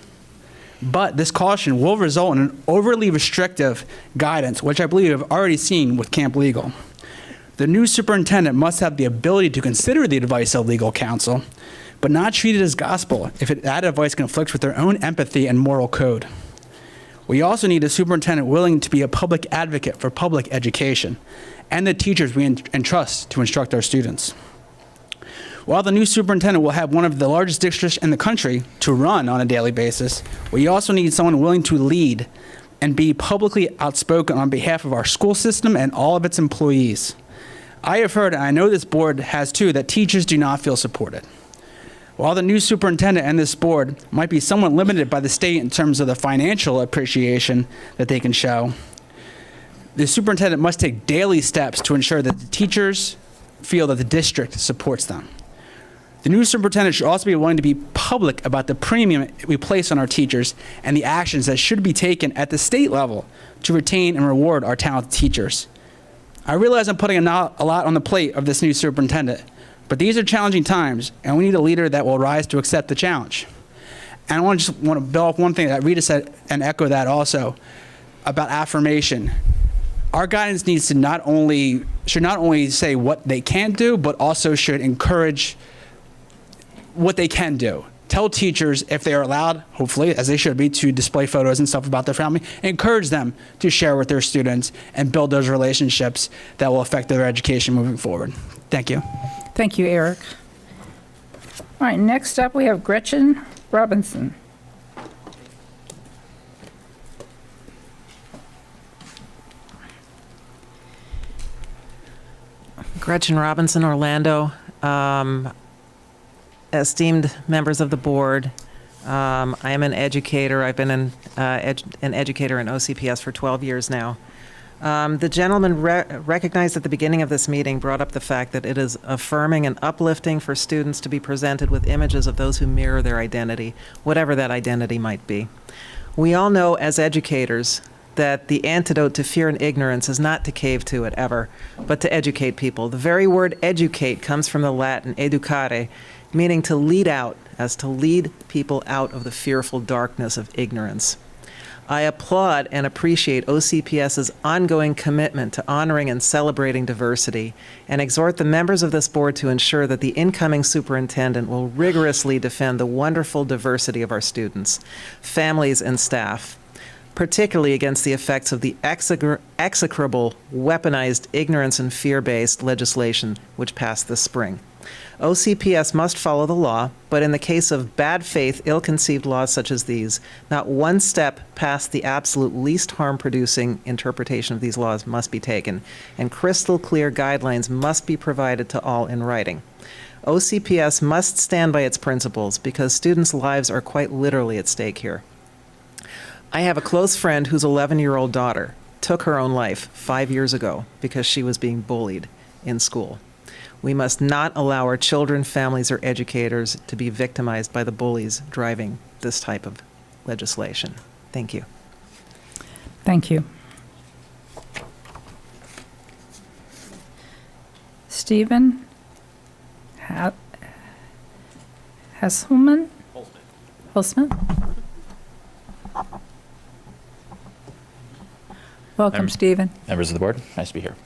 [SPEAKER 14] But this caution will result in an overly restrictive guidance, which I believe I've already seen with Camp Legal. The new superintendent must have the ability to consider the advice of legal counsel, but not treat it as gospel if that advice conflicts with their own empathy and moral code. We also need a superintendent willing to be a public advocate for public education and the teachers we entrust to instruct our students. While the new superintendent will have one of the largest districts in the country to run on a daily basis, we also need someone willing to lead and be publicly outspoken on behalf of our school system and all of its employees. I have heard, and I know this board has too, that teachers do not feel supported. While the new superintendent and this board might be somewhat limited by the state in terms of the financial appreciation that they can show, the superintendent must take daily steps to ensure that the teachers feel that the district supports them. The new superintendent should also be willing to be public about the premium we place on our teachers and the actions that should be taken at the state level to retain and reward our talented teachers. I realize I'm putting a lot on the plate of this new superintendent, but these are challenging times, and we need a leader that will rise to accept the challenge. And I want to build off one thing that Rita said and echo that also about affirmation. Our guidance needs to should not only say what they can't do, but also should encourage what they can do. Tell teachers if they are allowed, hopefully, as they should be, to display photos and stuff about their family. Encourage them to share with their students and build those relationships that will affect their education moving forward. Thank you.
[SPEAKER 1] Thank you, Eric. All right, next up we have Gretchen Robinson.
[SPEAKER 15] Gretchen Robinson, Orlando. Esteemed members of the board, I am an educator. I've been an educator in OCPS for 12 years now. The gentleman recognized at the beginning of this meeting brought up the fact that it is affirming and uplifting for students to be presented with images of those who mirror their identity, whatever that identity might be. We all know as educators that the antidote to fear and ignorance is not to cave to it ever, but to educate people. The very word educate comes from the Latin educare, meaning to lead out, as to lead people out of the fearful darkness of ignorance. I applaud and appreciate OCPS's ongoing commitment to honoring and celebrating diversity, and exhort the members of this board to ensure that the incoming superintendent will rigorously defend the wonderful diversity of our students, families, and staff, particularly against the effects of the execrable, weaponized, ignorance and fear-based legislation which passed this spring. OCPS must follow the law, but in the case of bad faith, ill-conceived laws such as these, not one step past the absolute least harm-producing interpretation of these laws must be taken, and crystal clear guidelines must be provided to all in writing. OCPS must stand by its principles because students' lives are quite literally at stake here. I have a close friend whose 11-year-old daughter took her own life 5 years ago because she was being bullied in school. We must not allow our children, families, or educators to be victimized by the bullies driving this type of legislation. Thank you.
[SPEAKER 1] Thank you. Stephen Hasselman? Holzman? Welcome, Stephen.
[SPEAKER 16] Members of the board, nice to be here.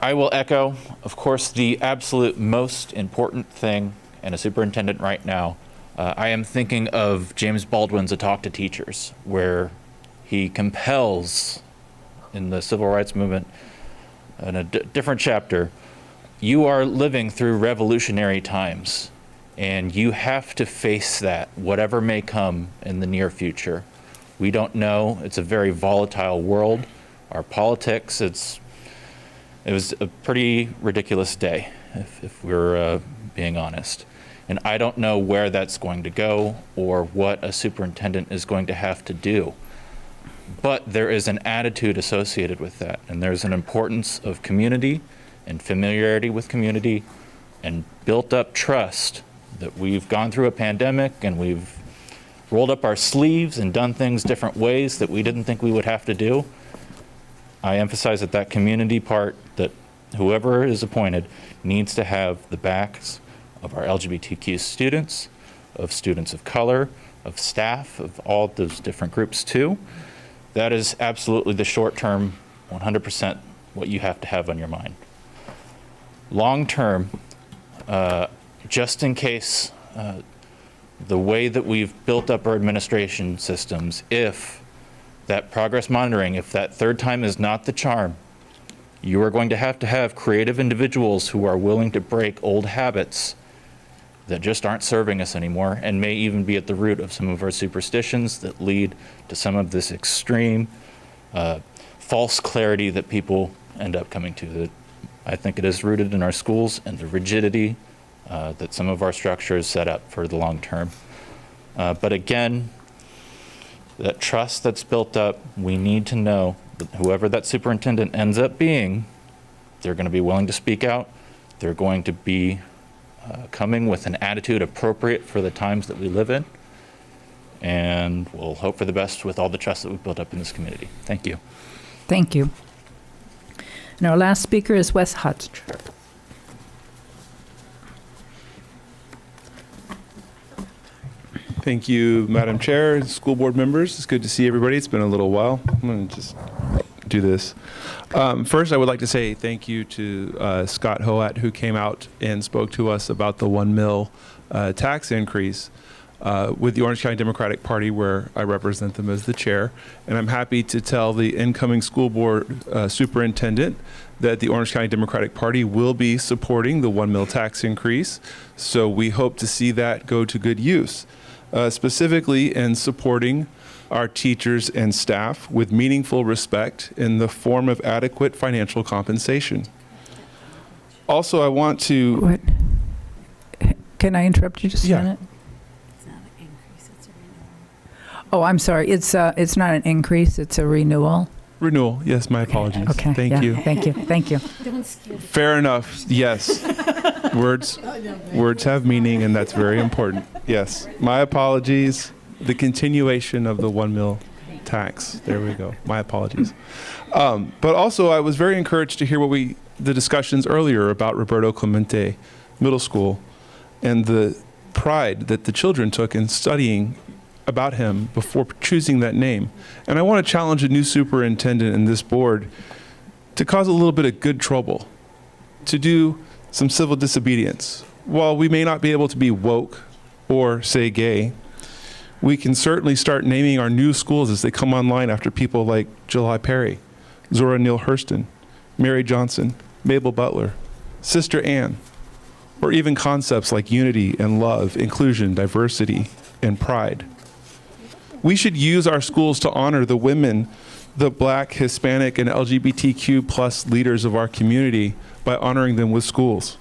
[SPEAKER 16] I will echo, of course, the absolute most important thing in a superintendent right now. I am thinking of James Baldwin's A Talk to Teachers, where he compels, in the civil rights movement, in a different chapter, you are living through revolutionary times, and you have to face that, whatever may come in the near future. We don't know. It's a very volatile world. Our politics, it was a pretty ridiculous day, if we're being honest. And I don't know where that's going to go or what a superintendent is going to have to do. But there is an attitude associated with that, and there's an importance of community and familiarity with community and built up trust that we've gone through a pandemic and we've rolled up our sleeves and done things different ways that we didn't think we would have to do. I emphasize that community part, that whoever is appointed needs to have the backs of our LGBTQ students, of students of color, of staff, of all those different groups too. That is absolutely the short term, 100% what you have to have on your mind. Long term, just in case the way that we've built up our administration systems, if that progress monitoring, if that third time is not the charm, you are going to have creative individuals who are willing to break old habits that just aren't serving us anymore and may even be at the root of some of our superstitions that lead to some of this extreme false clarity that people end up coming to. That I think it is rooted in our schools and the rigidity that some of our structures set up for the long term. But again, that trust that's built up, we need to know that whoever that superintendent ends up being, they're going to be willing to speak out. They're going to be coming with an attitude appropriate for the times that we live in. And we'll hope for the best with all the trust that we've built up in this community. Thank you.
[SPEAKER 1] Thank you. And our last speaker is Wes Hotcher.
[SPEAKER 17] Thank you, Madam Chair, school board members. It's good to see everybody. It's been a little while. I'm going to just do this. First, I would like to say thank you to Scott Hoat, who came out and spoke to us about the $1 mil tax increase with the Orange County Democratic Party, where I represent them as the chair. And I'm happy to tell the incoming school board superintendent that the Orange County Democratic Party will be supporting the $1 mil tax increase. So we hope to see that go to good use. Specifically in supporting our teachers and staff with meaningful respect in the form of adequate financial compensation. Also, I want to...
[SPEAKER 1] What? Can I interrupt you just a minute? Oh, I'm sorry. It's not an increase. It's a renewal.
[SPEAKER 17] Renewal. Yes, my apologies.
[SPEAKER 1] Okay.
[SPEAKER 17] Thank you.
[SPEAKER 1] Thank you. Thank you.
[SPEAKER 17] Fair enough. Yes. Words have meaning, and that's very important. Yes. My apologies. The continuation of the $1 mil tax. There we go. My apologies. But also, I was very encouraged to hear the discussions earlier about Roberto Clemente Middle School and the pride that the children took in studying about him before choosing that name. And I want to challenge a new superintendent in this board to cause a little bit of good trouble, to do some civil disobedience. While we may not be able to be woke or say gay, we can certainly start naming our new schools as they come online after people like July Perry, Zora Neale Hurston, Mary Johnson, Mabel Butler, Sister Anne, or even concepts like unity and love, inclusion, diversity, and pride. We should use our schools to honor the women, the Black, Hispanic, and LGBTQ plus leaders of our community by honoring them with schools.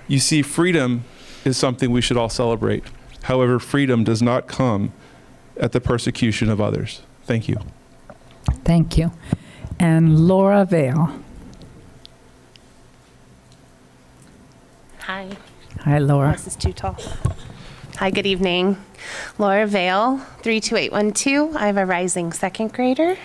[SPEAKER 17] You see, freedom is something we should all celebrate. However, freedom does not come at the persecution of others. Thank you.
[SPEAKER 1] Thank you. And Laura Vale.
[SPEAKER 18] Hi.
[SPEAKER 1] Hi, Laura.
[SPEAKER 18] This is too tall. Hi, good evening. Laura Vale, 32812. I'm a rising second grader.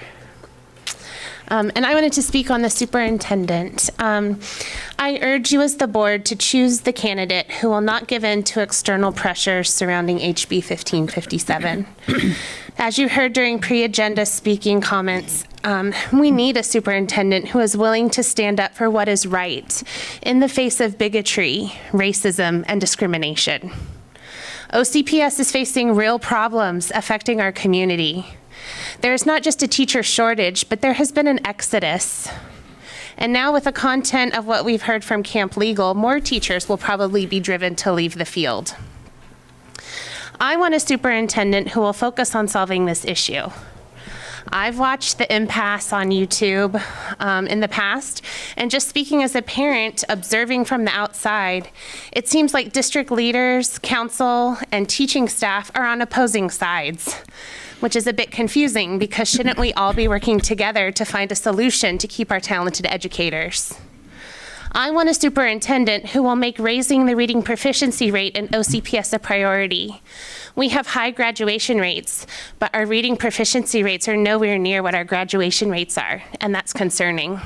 [SPEAKER 18] And I wanted to speak on the superintendent. I urge you as the board to choose the candidate who will not give in to external pressures surrounding HB 1557. As you heard during pre-agenda speaking comments, we need a superintendent who is willing to stand up for what is right in the face of bigotry, racism, and discrimination. OCPS is facing real problems affecting our community. There is not just a teacher shortage, but there has been an exodus. And now with the content of what we've heard from Camp Legal, more teachers will probably be driven to leave the field. I want a superintendent who will focus on solving this issue. I've watched the impasse on YouTube in the past, and just speaking as a parent, observing from the outside, it seems like district leaders, council, and teaching staff are on opposing sides, which is a bit confusing because shouldn't we all be working together to find a solution to keep our talented educators? I want a superintendent who will make raising the reading proficiency rate in OCPS a priority. We have high graduation rates, but our reading proficiency rates are nowhere near what our graduation rates are, and that's concerning.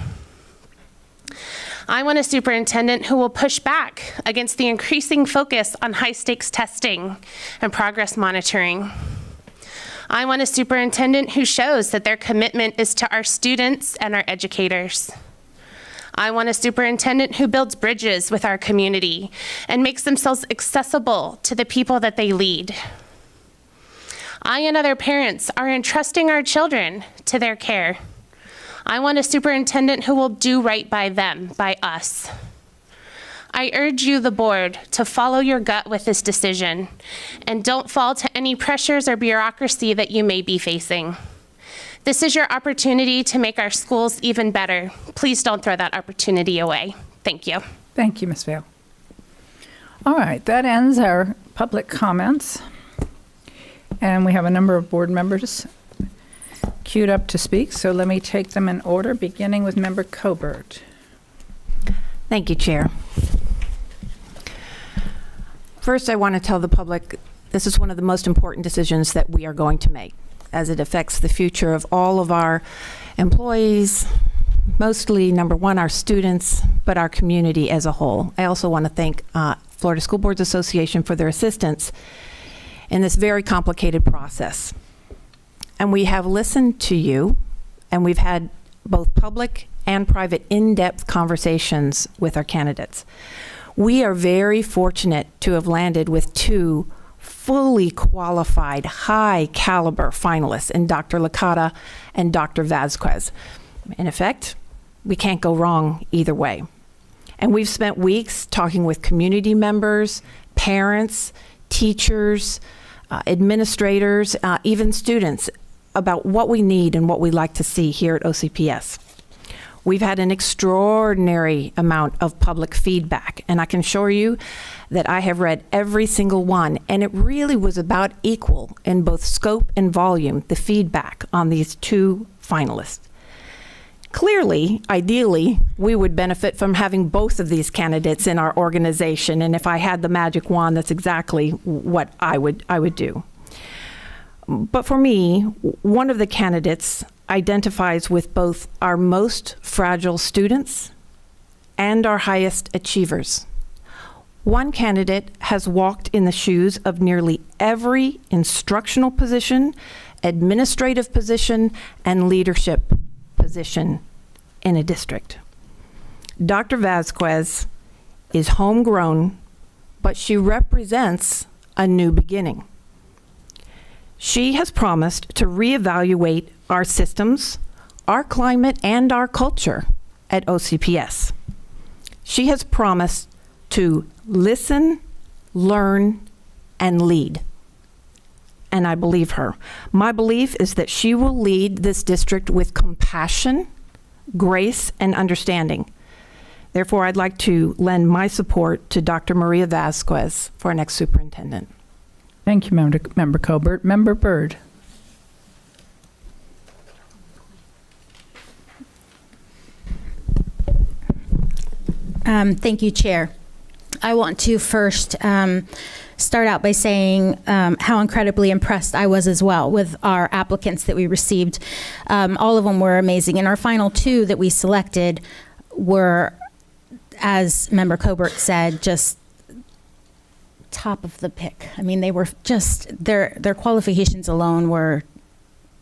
[SPEAKER 18] I want a superintendent who will push back against the increasing focus on high-stakes testing and progress monitoring. I want a superintendent who shows that their commitment is to our students and our educators. I want a superintendent who builds bridges with our community and makes themselves accessible to the people that they lead. I and other parents are entrusting our children to their care. I want a superintendent who will do right by them, by us. I urge you, the board, to follow your gut with this decision and don't fall to any pressures or bureaucracy that you may be facing. This is your opportunity to make our schools even better. Please don't throw that opportunity away. Thank you.
[SPEAKER 1] Thank you, Ms. Vale. All right, that ends our public comments. And we have a number of board members queued up to speak, so let me take them in order, beginning with Member Cobert.
[SPEAKER 9] Thank you, Chair. First, I want to tell the public this is one of the most important decisions that we are going to make, as it affects the future of all of our employees, mostly, number one, our students, but our community as a whole. I also want to thank Florida School Boards Association for their assistance in this very complicated process. And we have listened to you, and we've had both public and private in-depth conversations with our candidates. We are very fortunate to have landed with two fully qualified, high-caliber finalists in Dr. Licata and Dr. Vasquez. In effect, we can't go wrong either way. And we've spent weeks talking with community members, parents, teachers, administrators, even students about what we need and what we'd like to see here at OCPS. We've had an extraordinary amount of public feedback, and I can assure you that I have read every single one, and it really was about equal in both scope and volume, the feedback on these two finalists. Clearly, ideally, we would benefit from having both of these candidates in our organization, and if I had the magic wand, that's exactly what I would do. But for me, one of the candidates identifies with both our most fragile students and our highest achievers. One candidate has walked in the shoes of nearly every instructional position, administrative position, and leadership position in a district. Dr. Vasquez is homegrown, but she represents a new beginning. She has promised to reevaluate our systems, our climate, and our culture at OCPS. She has promised to listen, learn, and lead. And I believe her. My belief is that she will lead this district with compassion, grace, and understanding. Therefore, I'd like to lend my support to Dr. Maria Vasquez for our next superintendent.
[SPEAKER 1] Thank you, Member Cobert. Member Byrd.
[SPEAKER 19] Thank you, Chair. I want to first start out by saying how incredibly impressed I was as well with our applicants that we received. All of them were amazing. And our final two that we selected were, as Member Cobert said, just top of the pick. I mean, they were just, their qualifications alone were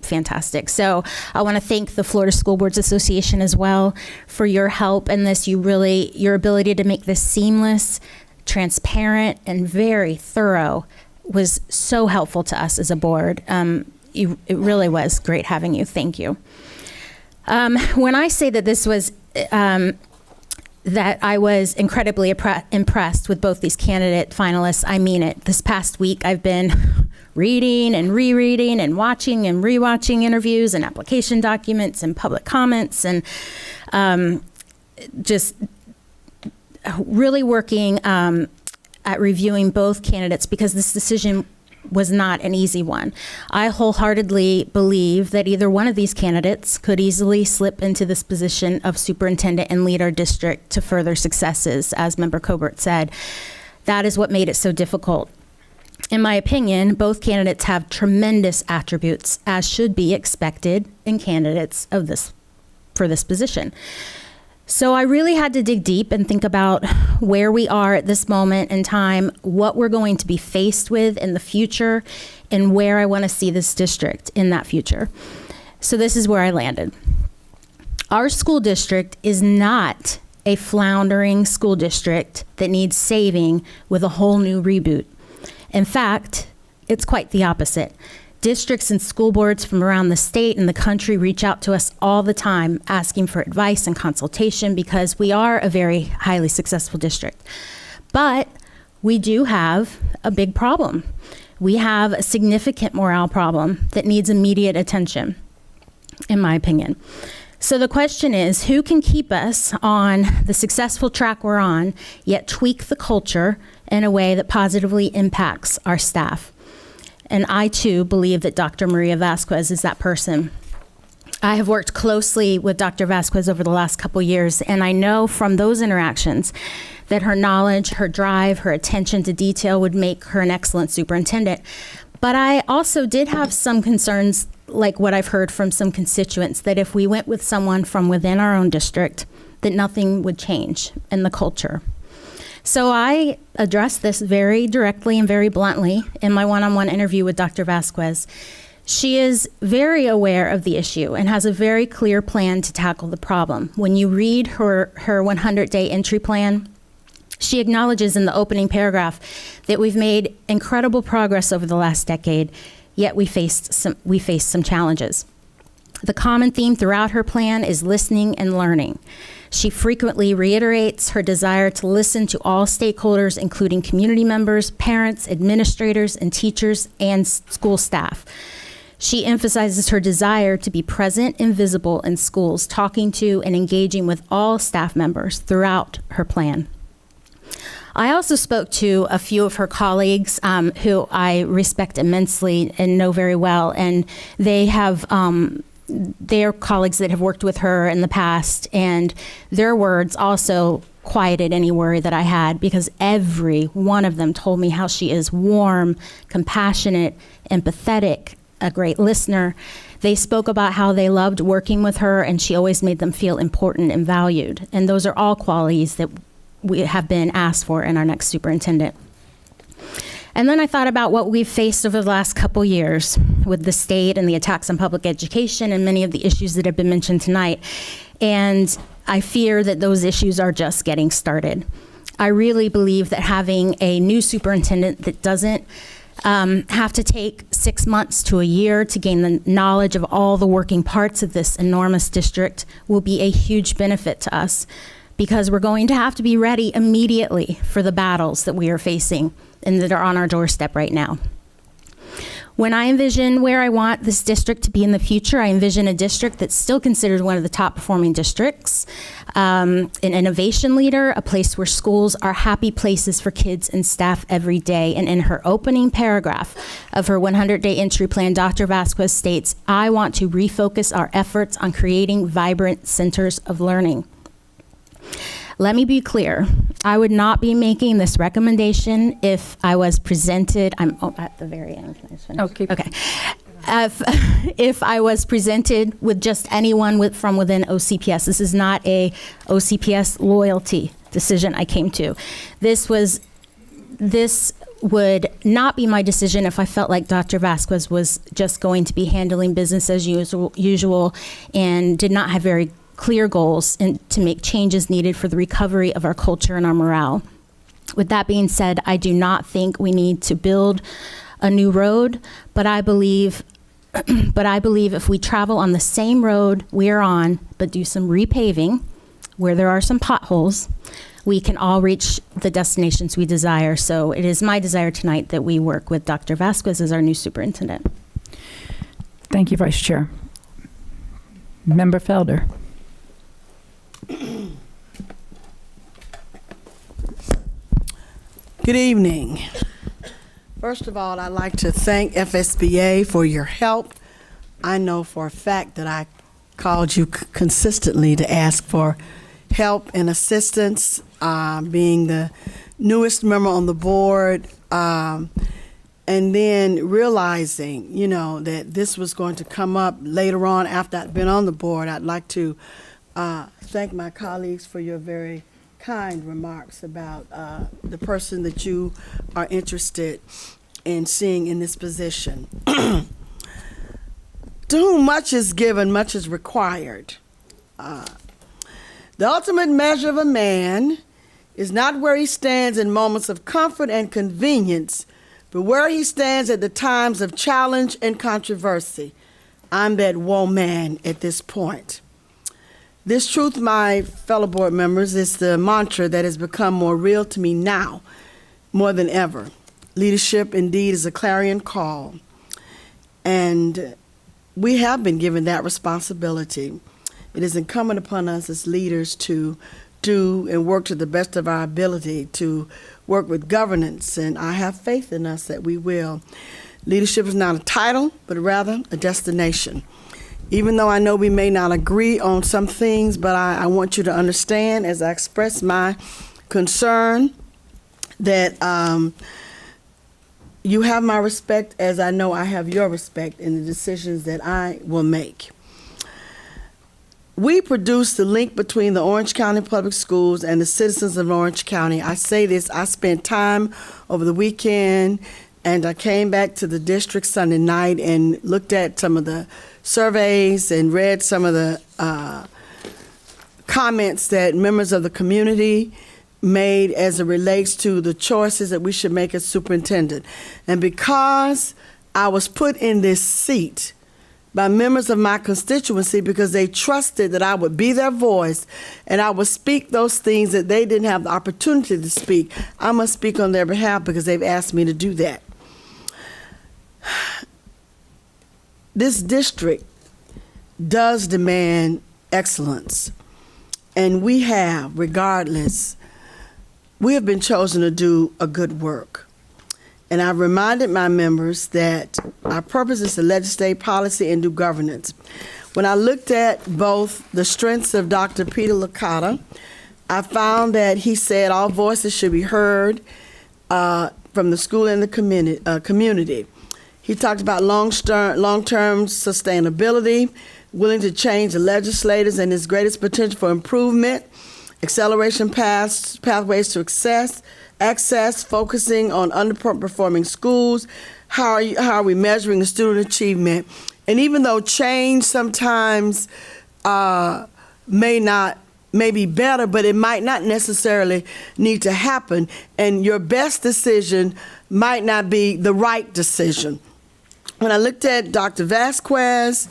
[SPEAKER 19] fantastic. So I want to thank the Florida School Boards Association as well for your help in this. Your ability to make this seamless, transparent, and very thorough was so helpful to us as a board. It really was great having you. Thank you. When I say that this was that I was incredibly impressed with both these candidate finalists. I mean it. This past week, I've been reading and rereading and watching and rewatching interviews and application documents and public comments, and just really working at reviewing both candidates, because this decision was not an easy one. I wholeheartedly believe that either one of these candidates could easily slip into this position of superintendent and lead our district to further successes, as Member Cobert said. That is what made it so difficult. In my opinion, both candidates have tremendous attributes, as should be expected in candidates for this position. So I really had to dig deep and think about where we are at this moment in time, what we're going to be faced with in the future, and where I want to see this district in that future. So this is where I landed. Our school district is not a floundering school district that needs saving with a whole new reboot. In fact, it's quite the opposite. Districts and school boards from around the state and the country reach out to us all the time asking for advice and consultation, because we are a very highly successful district. But we do have a big problem. We have a significant morale problem that needs immediate attention, in my opinion. So the question is, who can keep us on the successful track we're on, yet tweak the culture in a way that positively impacts our staff? And I, too, believe that Dr. Maria Vasquez is that person. I have worked closely with Dr. Vasquez over the last couple years, and I know from those interactions that her knowledge, her drive, her attention to detail would make her an excellent superintendent. But I also did have some concerns, like what I've heard from some constituents, that if we went with someone from within our own district, that nothing would change in the culture. So I addressed this very directly and very bluntly in my one-on-one interview with Dr. Vasquez. She is very aware of the issue and has a very clear plan to tackle the problem. When you read her 100-day entry plan, she acknowledges in the opening paragraph that we've made incredible progress over the last decade, yet we faced some challenges. The common theme throughout her plan is listening and learning. She frequently reiterates her desire to listen to all stakeholders, including community members, parents, administrators, and teachers, and school staff. She emphasizes her desire to be present and visible in schools, talking to and engaging with all staff members throughout her plan. I also spoke to a few of her colleagues who I respect immensely and know very well, and they have they're colleagues that have worked with her in the past, and their words also quieted any worry that I had, because every one of them told me how she is warm, compassionate, empathetic, a great listener. They spoke about how they loved working with her, and she always made them feel important and valued. And those are all qualities that we have been asked for in our next superintendent. And then I thought about what we've faced over the last couple years with the state and the attacks on public education and many of the issues that have been mentioned tonight. And I fear that those issues are just getting started. I really believe that having a new superintendent that doesn't have to take 6 months to a year to gain the knowledge of all the working parts of this enormous district will be a huge benefit to us, because we're going to have to be ready immediately for the battles that we are facing and that are on our doorstep right now. When I envision where I want this district to be in the future, I envision a district that's still considered one of the top performing districts, an innovation leader, a place where schools are happy places for kids and staff every day. And in her opening paragraph of her 100-day entry plan, Dr. Vasquez states, "I want to refocus our efforts on creating vibrant centers of learning." Let me be clear. I would not be making this recommendation if I was presented, at the very end. Can I just finish? Okay. If I was presented with just anyone from within OCPS. This is not a OCPS loyalty decision I came to. This would not be my decision if I felt like Dr. Vasquez was just going to be handling business as usual and did not have very clear goals and to make changes needed for the recovery of our culture and our morale. With that being said, I do not think we need to build a new road, but I believe if we travel on the same road we're on, but do some repaving, where there are some potholes, we can all reach the destinations we desire. So it is my desire tonight that we work with Dr. Vasquez as our new superintendent.
[SPEAKER 1] Thank you, Vice Chair. Member Felder.
[SPEAKER 20] Good evening. First of all, I'd like to thank FSBA for your help. I know for a fact that I called you consistently to ask for help and assistance, being the newest member on the board, and then realizing, that this was going to come up later on after I'd been on the board. I'd like to thank my colleagues for your very kind remarks about the person that you are interested in seeing in this position. To whom much is given, much is required. The ultimate measure of a man is not where he stands in moments of comfort and convenience, but where he stands at the times of challenge and controversy. I'm that woman at this point. This truth, my fellow board members, is the mantra that has become more real to me now more than ever. Leadership, indeed, is a clarion call, and we have been given that responsibility. It is incumbent upon us as leaders to do and work to the best of our ability to work with governance, and I have faith in us that we will. Leadership is not a title, but rather a destination. Even though I know we may not agree on some things, but I want you to understand, as I express my concern, that you have my respect, as I know I have your respect in the decisions that I will make. We produce the link between the Orange County Public Schools and the citizens of Orange County. I say this, I spent time over the weekend, and I came back to the district Sunday night and looked at some of the surveys and read some of the comments that members of the community made as it relates to the choices that we should make as superintendent. And because I was put in this seat by members of my constituency because they trusted that I would be their voice and I would speak those things that they didn't have the opportunity to speak, I must speak on their behalf because they've asked me to do that. This district does demand excellence, and we have, regardless, we have been chosen to do a good work. And I've reminded my members that our purpose is to legislate policy and do governance. When I looked at both the strengths of Dr. Peter Licata, I found that he said all voices should be heard from the school and the community. He talked about long-term sustainability, willing to change the legislators and his greatest potential for improvement, acceleration pathways to access, focusing on underperforming schools, how are we measuring the student achievement. And even though change sometimes may be better, but it might not necessarily need to happen, and your best decision might not be the right decision. When I looked at Dr. Vasquez,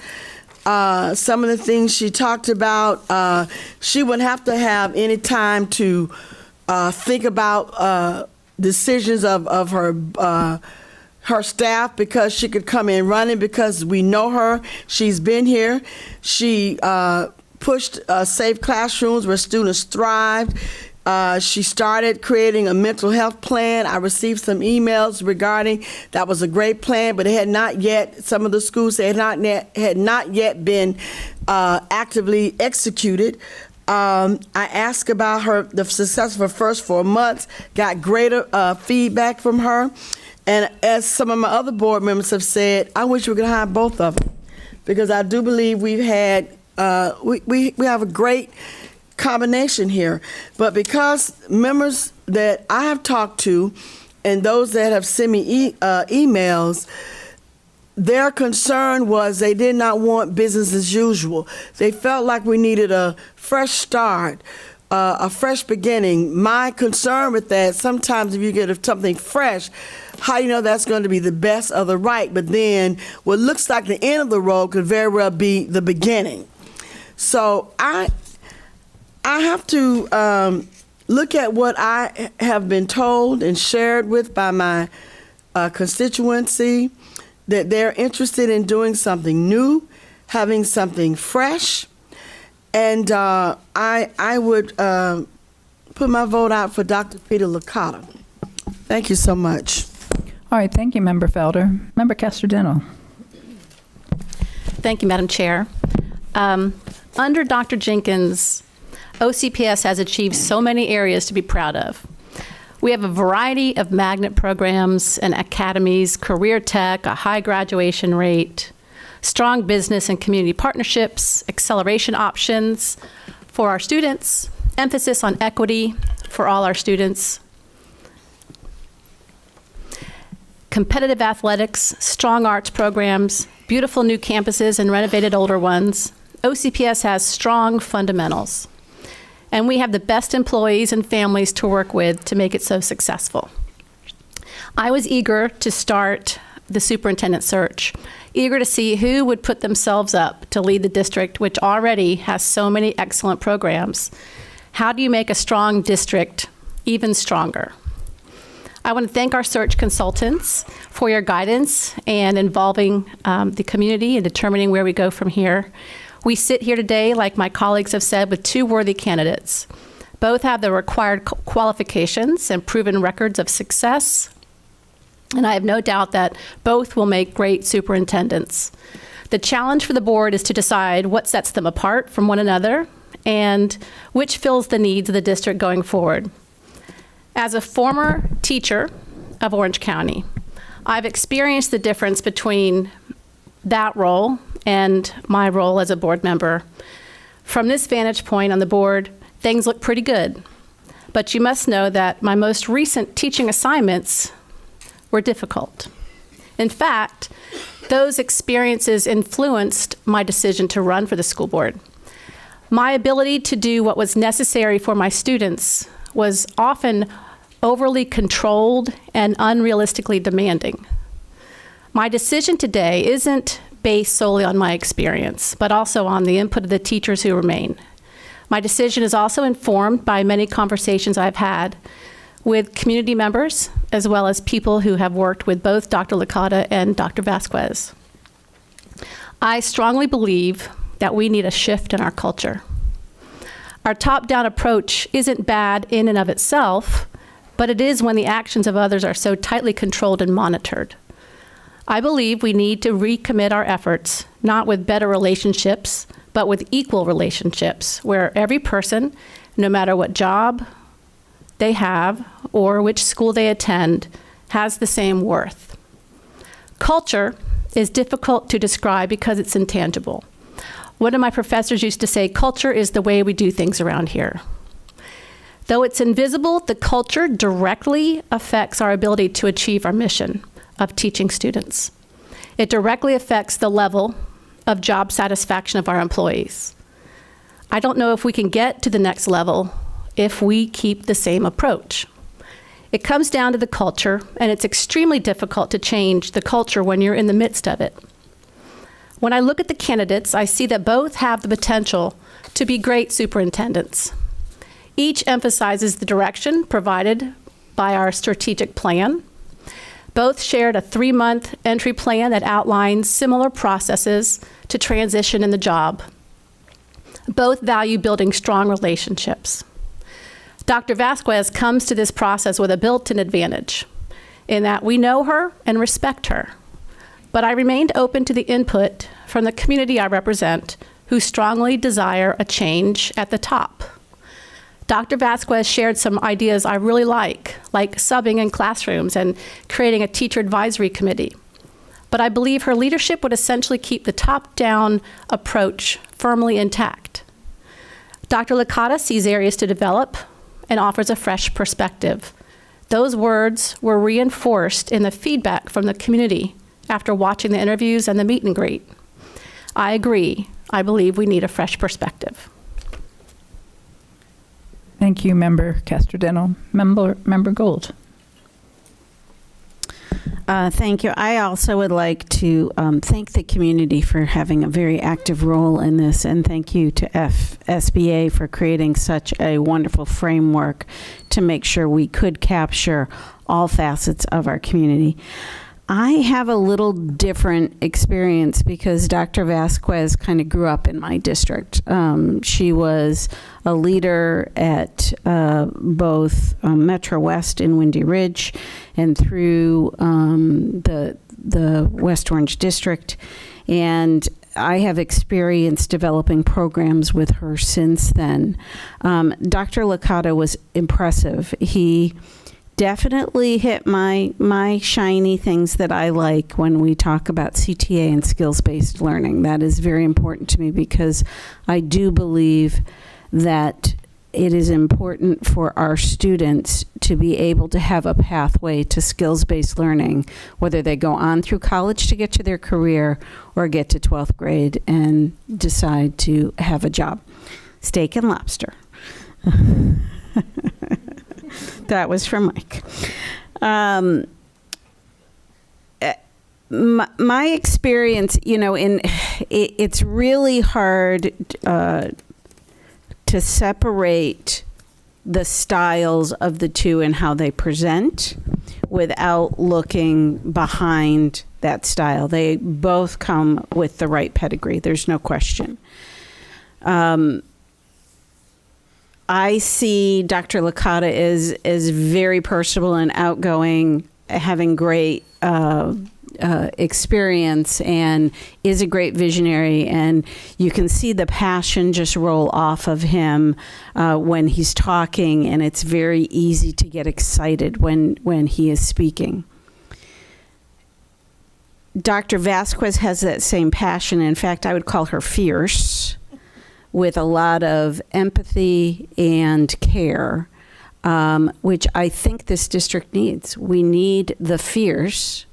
[SPEAKER 20] some of the things she talked about, she wouldn't have to have any time to think about decisions of her staff because she could come in running because we know her. She's been here. She pushed safe classrooms where students thrived. She started creating a mental health plan. I received some emails regarding that was a great plan, but it had not yet, some of the schools had not yet been actively executed. I asked about the success of her first 4 months, got greater feedback from her. And as some of my other board members have said, I wish we could hire both of them because I do believe we've had, we have a great combination here. But because members that I have talked to and those that have sent me emails, their concern was they did not want business as usual. They felt like we needed a fresh start, a fresh beginning. My concern with that, sometimes if you get something fresh, how do you know that's going to be the best or the right? But then what looks like the end of the road could very well be the beginning. So I have to look at what I have been told and shared with by my constituency, that they're interested in doing something new, having something fresh, and I would put my vote out for Dr. Peter Licata. Thank you so much.
[SPEAKER 1] All right, thank you, Member Felder. Member Castrodino.
[SPEAKER 21] Thank you, Madam Chair. Under Dr. Jenkins, OCPS has achieved so many areas to be proud of. We have a variety of magnet programs and academies, career tech, a high graduation rate, strong business and community partnerships, acceleration options for our students, emphasis on equity for all our students, competitive athletics, strong arts programs, beautiful new campuses and renovated older ones. OCPS has strong fundamentals, and we have the best employees and families to work with to make it so successful. I was eager to start the superintendent search, eager to see who would put themselves up to lead the district, which already has so many excellent programs. How do you make a strong district even stronger? I want to thank our search consultants for your guidance and involving the community in determining where we go from here. We sit here today, like my colleagues have said, with two worthy candidates. Both have the required qualifications and proven records of success, and I have no doubt that both will make great superintendents. The challenge for the board is to decide what sets them apart from one another and which fills the needs of the district going forward. As a former teacher of Orange County, I've experienced the difference between that role and my role as a board member. From this vantage point on the board, things look pretty good. But you must know that my most recent teaching assignments were difficult. In fact, those experiences influenced my decision to run for the school board. My ability to do what was necessary for my students was often overly controlled and unrealistically demanding. My decision today isn't based solely on my experience, but also on the input of the teachers who remain. My decision is also informed by many conversations I've had with community members, as well as people who have worked with both Dr. Licata and Dr. Vasquez. I strongly believe that we need a shift in our culture. Our top-down approach isn't bad in and of itself, but it is when the actions of others are so tightly controlled and monitored. I believe we need to recommit our efforts, not with better relationships, but with equal relationships, where every person, no matter what job they have or which school they attend, has the same worth. Culture is difficult to describe because it's intangible. One of my professors used to say, culture is the way we do things around here. Though it's invisible, the culture directly affects our ability to achieve our mission of teaching students. It directly affects the level of job satisfaction of our employees. I don't know if we can get to the next level if we keep the same approach. It comes down to the culture, and it's extremely difficult to change the culture when you're in the midst of it. When I look at the candidates, I see that both have the potential to be great superintendents. Each emphasizes the direction provided by our strategic plan. Both shared a 3-month entry plan that outlines similar processes to transition in the job. Both value building strong relationships. Dr. Vasquez comes to this process with a built-in advantage in that we know her and respect her. But I remained open to the input from the community I represent, who strongly desire a change at the top. Dr. Vasquez shared some ideas I really like subbing in classrooms and creating a teacher advisory committee. But I believe her leadership would essentially keep the top-down approach firmly intact. Dr. Licata sees areas to develop and offers a fresh perspective. Those words were reinforced in the feedback from the community after watching the interviews and the meet and greet. I agree. I believe we need a fresh perspective.
[SPEAKER 1] Thank you, Member Castrodino. Member Gould.
[SPEAKER 6] Thank you. I also would like to thank the community for having a very active role in this, and thank you to SBA for creating such a wonderful framework to make sure we could capture all facets of our community. I have a little different experience because Dr. Vasquez kind of grew up in my district. She was a leader at both Metro West in Windy Ridge and through the West Orange District. And I have experience developing programs with her since then. Dr. Licata was impressive. He definitely hit my shiny things that I like when we talk about CTA and skills-based learning. That is very important to me because I do believe that it is important for our students to be able to have a pathway to skills-based learning, whether they go on through college to get to their career or get to 12th grade and decide to have a job. Steak and lobster. That was from Mike. My experience, it's really hard to separate the styles of the two and how they present without looking behind that style. They both come with the right pedigree. There's no question. I see Dr. Licata as very personable and outgoing, having great experience, and is a great visionary. And you can see the passion just roll off of him when he's talking, and it's very easy to get excited when he is speaking. Dr. Vasquez has that same passion. In fact, I would call her fierce, with a lot of empathy and care, which I think this district needs. We need the fierce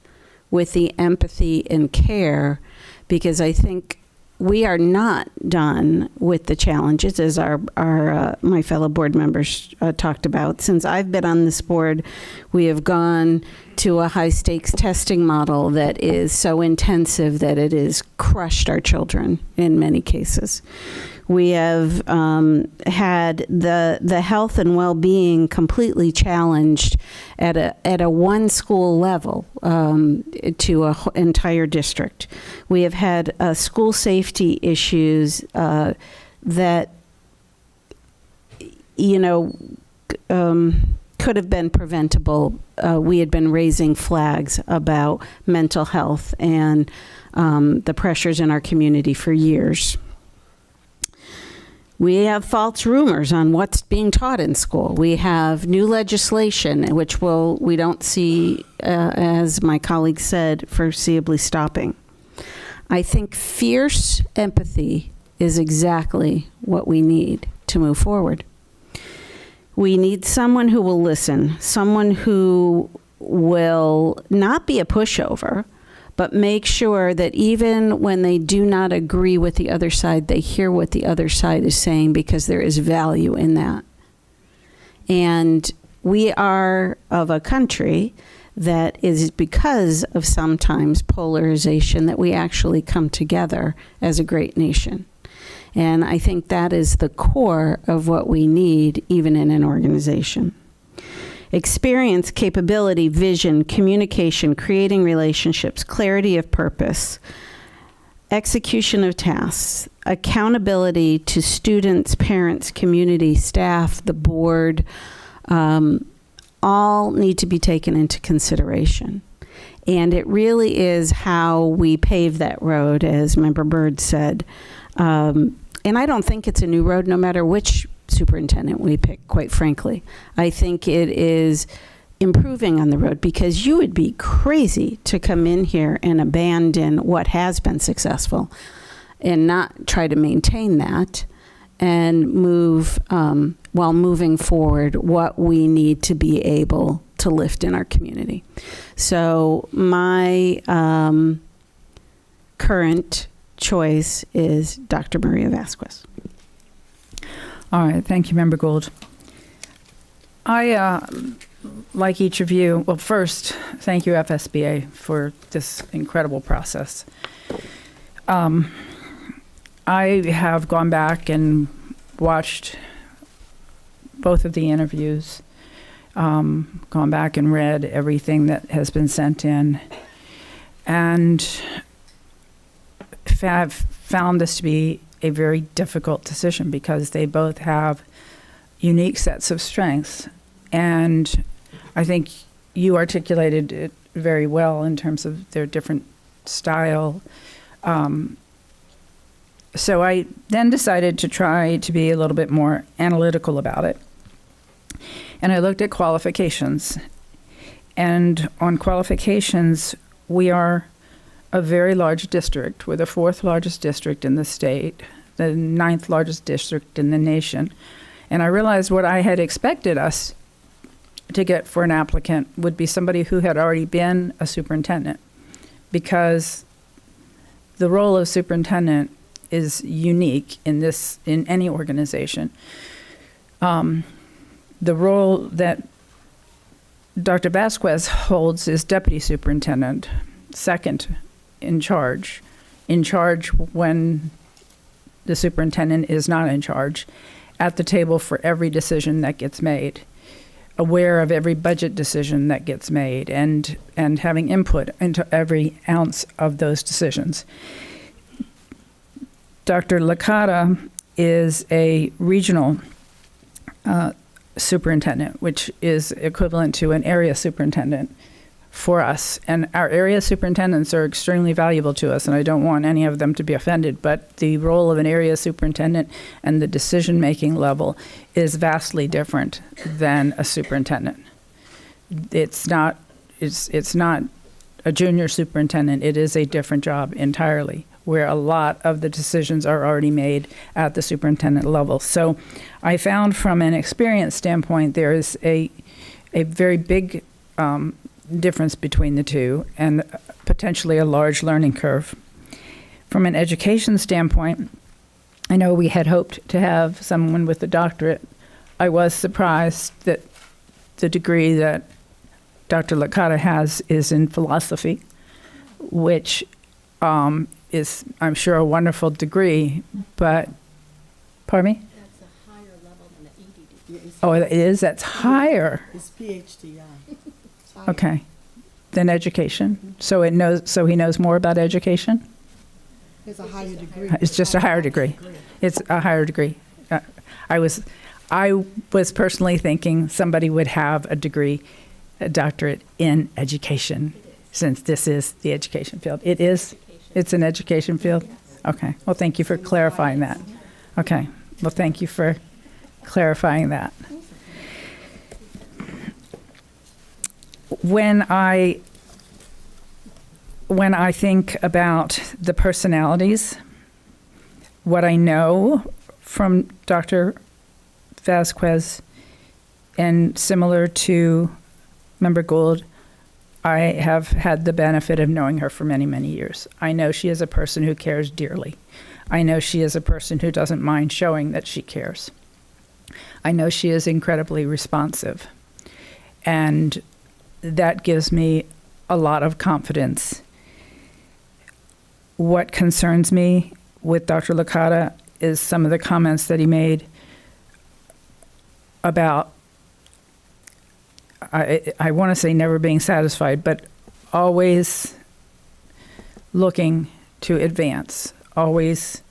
[SPEAKER 6] with the empathy and care, because I think we are not done with the challenges, as my fellow board members talked about. Since I've been on this board, we have gone to a high-stakes testing model that is so intensive that it has crushed our children in many cases. We have had the health and well-being completely challenged at a one school level to an entire district. We have had school safety issues that could have been preventable. We had been raising flags about mental health and the pressures in our community for years. We have false rumors on what's being taught in school. We have new legislation, which we don't see, as my colleague said, foreseeably stopping. I think fierce empathy is exactly what we need to move forward. We need someone who will listen, someone who will not be a pushover, but make sure that even when they do not agree with the other side, they hear what the other side is saying, because there is value in that. And we are of a country that is, because of sometimes polarization, that we actually come together as a great nation. And I think that is the core of what we need, even in an organization. Experience, capability, vision, communication, creating relationships, clarity of purpose, execution of tasks, accountability to students, parents, community, staff, the board, all need to be taken into consideration. And it really is how we pave that road, as Member Byrd said. And I don't think it's a new road, no matter which superintendent we pick, quite frankly. I think it is improving on the road, because you would be crazy to come in here and abandon what has been successful and not try to maintain that and move, while moving forward, what we need to be able to lift in our community. So my current choice is Dr. Maria Vasquez.
[SPEAKER 1] All right, thank you, Member Gould. I like each of you, well, first, thank you, FSBA, for this incredible process. I have gone back and watched both of the interviews, gone back and read everything that has been sent in, and have found this to be a very difficult decision because they both have unique sets of strengths. And I think you articulated it very well in terms of their different style. So I then decided to try to be a little bit more analytical about it. And I looked at qualifications. And on qualifications, we are a very large district. We're the 4th largest district in the state, the 9th largest district in the nation. And I realized what I had expected us to get for an applicant would be somebody who had already been a superintendent, because the role of superintendent is unique in any organization. The role that Dr. Vasquez holds is deputy superintendent, second in charge when the superintendent is not in charge, at the table for every decision that gets made, aware of every budget decision that gets made, and having input into every ounce of those decisions. Dr. Licata is a regional superintendent, which is equivalent to an area superintendent for us. And our area superintendents are extremely valuable to us, and I don't want any of them to be offended, but the role of an area superintendent and the decision-making level is vastly different than a superintendent. It's not a junior superintendent. It is a different job entirely, where a lot of the decisions are already made at the superintendent level. So I found from an experience standpoint, there is a very big difference between the two, and potentially a large learning curve. From an education standpoint, I know we had hoped to have someone with a doctorate. I was surprised that the degree that Dr. Licata has is in philosophy, which is, I'm sure, a wonderful degree, but, pardon me?
[SPEAKER 20] That's a higher level than the ED.
[SPEAKER 1] Oh, it is? That's higher.
[SPEAKER 20] It's PhD, yeah.
[SPEAKER 1] Okay. Than education. So he knows more about education?
[SPEAKER 20] It's a higher degree.
[SPEAKER 1] It's just a higher degree. It's a higher degree. I was personally thinking somebody would have a degree, a doctorate in education, since this is the education field. It is? It's an education field? Okay. Well, thank you for clarifying that. Okay. Well, thank you for clarifying that. When I think about the personalities, what I know from Dr. Vasquez, and similar to Member Gould, I have had the benefit of knowing her for many, many years. I know she is a person who cares dearly. I know she is a person who doesn't mind showing that she cares. I know she is incredibly responsive. And that gives me a lot of confidence. What concerns me with Dr. Licata is some of the comments that he made about, I want to say never being satisfied, but always looking to advance, always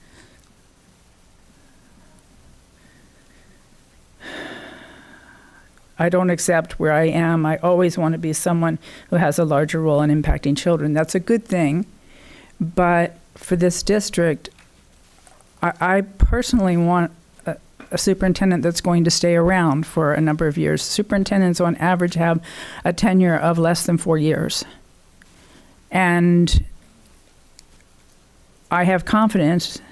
[SPEAKER 1] I don't accept where I am. I always want to be someone who has a larger role in impacting children. That's a good thing. But for this district, I personally want a superintendent that's going to stay around for a number of years. Superintendents on average have a tenure of less than 4 years. And I have confidence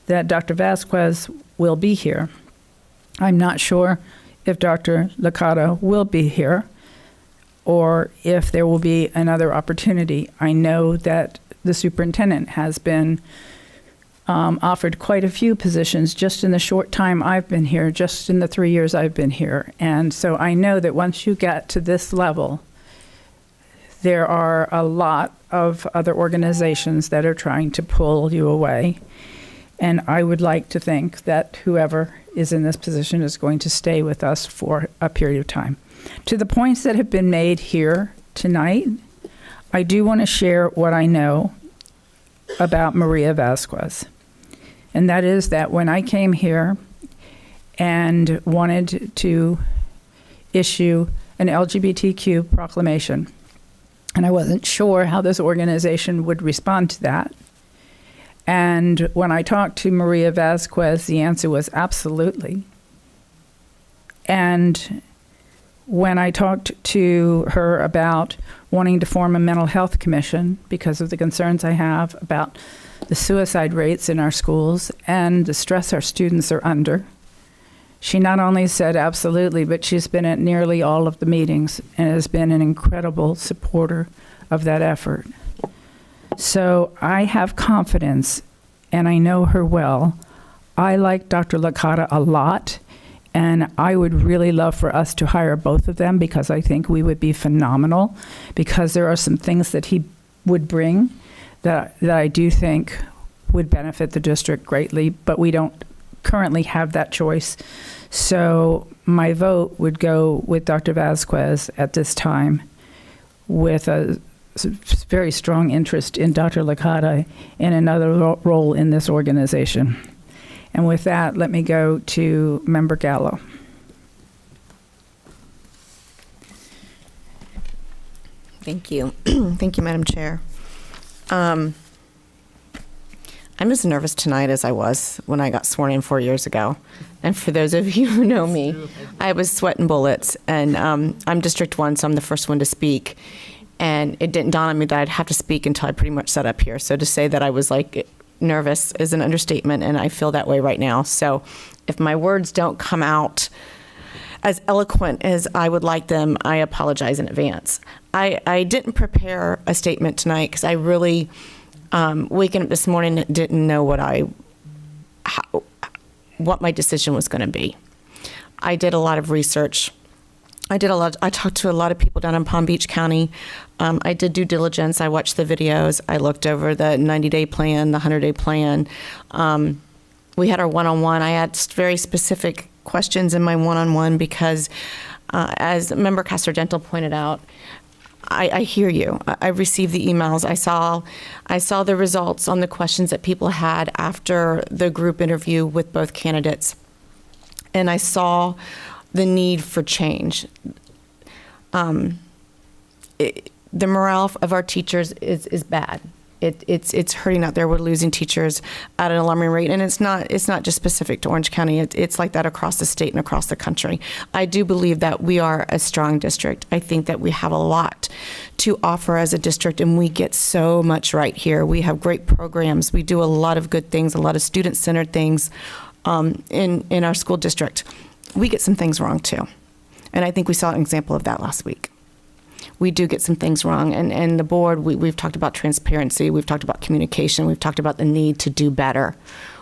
[SPEAKER 1] that Dr. Vasquez will be here. I'm not sure if Dr. Licata will be here or if there will be another opportunity. I know that the superintendent has been offered quite a few positions just in the short time I've been here, just in the 3 years I've been here. And so I know that once you get to this level, there are a lot of other organizations that are trying to pull you away. And I would like to think that whoever is in this position is going to stay with us for a period of time. To the points that have been made here tonight, I do want to share what I know about Maria Vasquez. And that is that when I came here and wanted to issue an LGBTQ proclamation, and I wasn't sure how this organization would respond to that. And when I talked to Maria Vasquez, the answer was absolutely. And when I talked to her about wanting to form a mental health commission because of the concerns I have about the suicide rates in our schools and the stress our students are under, she not only said absolutely, but she's been at nearly all of the meetings and has been an incredible supporter of that effort. So I have confidence, and I know her well. I like Dr. Licata a lot, and I would really love for us to hire both of them because I think we would be phenomenal, because there are some things that he would bring that I do think would benefit the district greatly, but we don't currently have that choice. So my vote would go with Dr. Vasquez at this time, with a very strong interest in Dr. Licata in another role in this organization. And with that, let me go to Member Gallo.
[SPEAKER 5] Thank you. Thank you, Madam Chair. I'm as nervous tonight as I was when I got sworn in 4 years ago. And for those of you who know me, I was sweating bullets. And I'm District 1, so I'm the first one to speak. And it didn't dawn on me that I'd have to speak until I pretty much sat up here. So to say that I was like nervous is an understatement, and I feel that way right now. So if my words don't come out as eloquent as I would like them, I apologize in advance. I didn't prepare a statement tonight because I really, waking up this morning, didn't know what my decision was going to be. I did a lot of research. I talked to a lot of people down in Palm Beach County. I did due diligence. I watched the videos. I looked over the 90-day plan, the 100-day plan. We had our one-on-one. I asked very specific questions in my one-on-one because, as Member Castor-Gentle pointed out, I hear you. I received the emails. I saw the results on the questions that people had after the group interview with both candidates. And I saw the need for change. The morale of our teachers is bad. It's hurting out there. We're losing teachers at an alarming rate, and it's not just specific to Orange County. It's like that across the state and across the country. I do believe that we are a strong district. I think that we have a lot to offer as a district, and we get so much right here. We have great programs. We do a lot of good things, a lot of student-centered things in our school district. We get some things wrong too, and I think we saw an example of that last week. We do get some things wrong, and the board, we've talked about transparency, we've talked about communication, we've talked about the need to do better.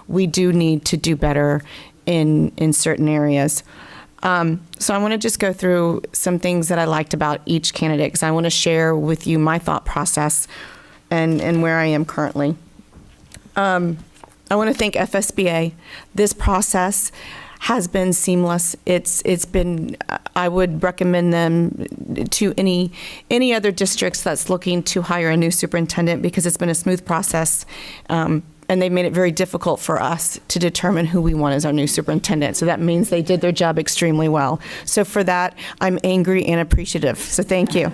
[SPEAKER 5] We do need to do better in certain areas. So I want to just go through some things that I liked about each candidate, because I want to share with you my thought process and where I am currently. I want to thank FSBA. This process has been seamless. It's been, I would recommend them to any other districts that's looking to hire a new superintendent, because it's been a smooth process. And they've made it very difficult for us to determine who we want as our new superintendent. So that means they did their job extremely well. So for that, I'm angry and appreciative. So thank you.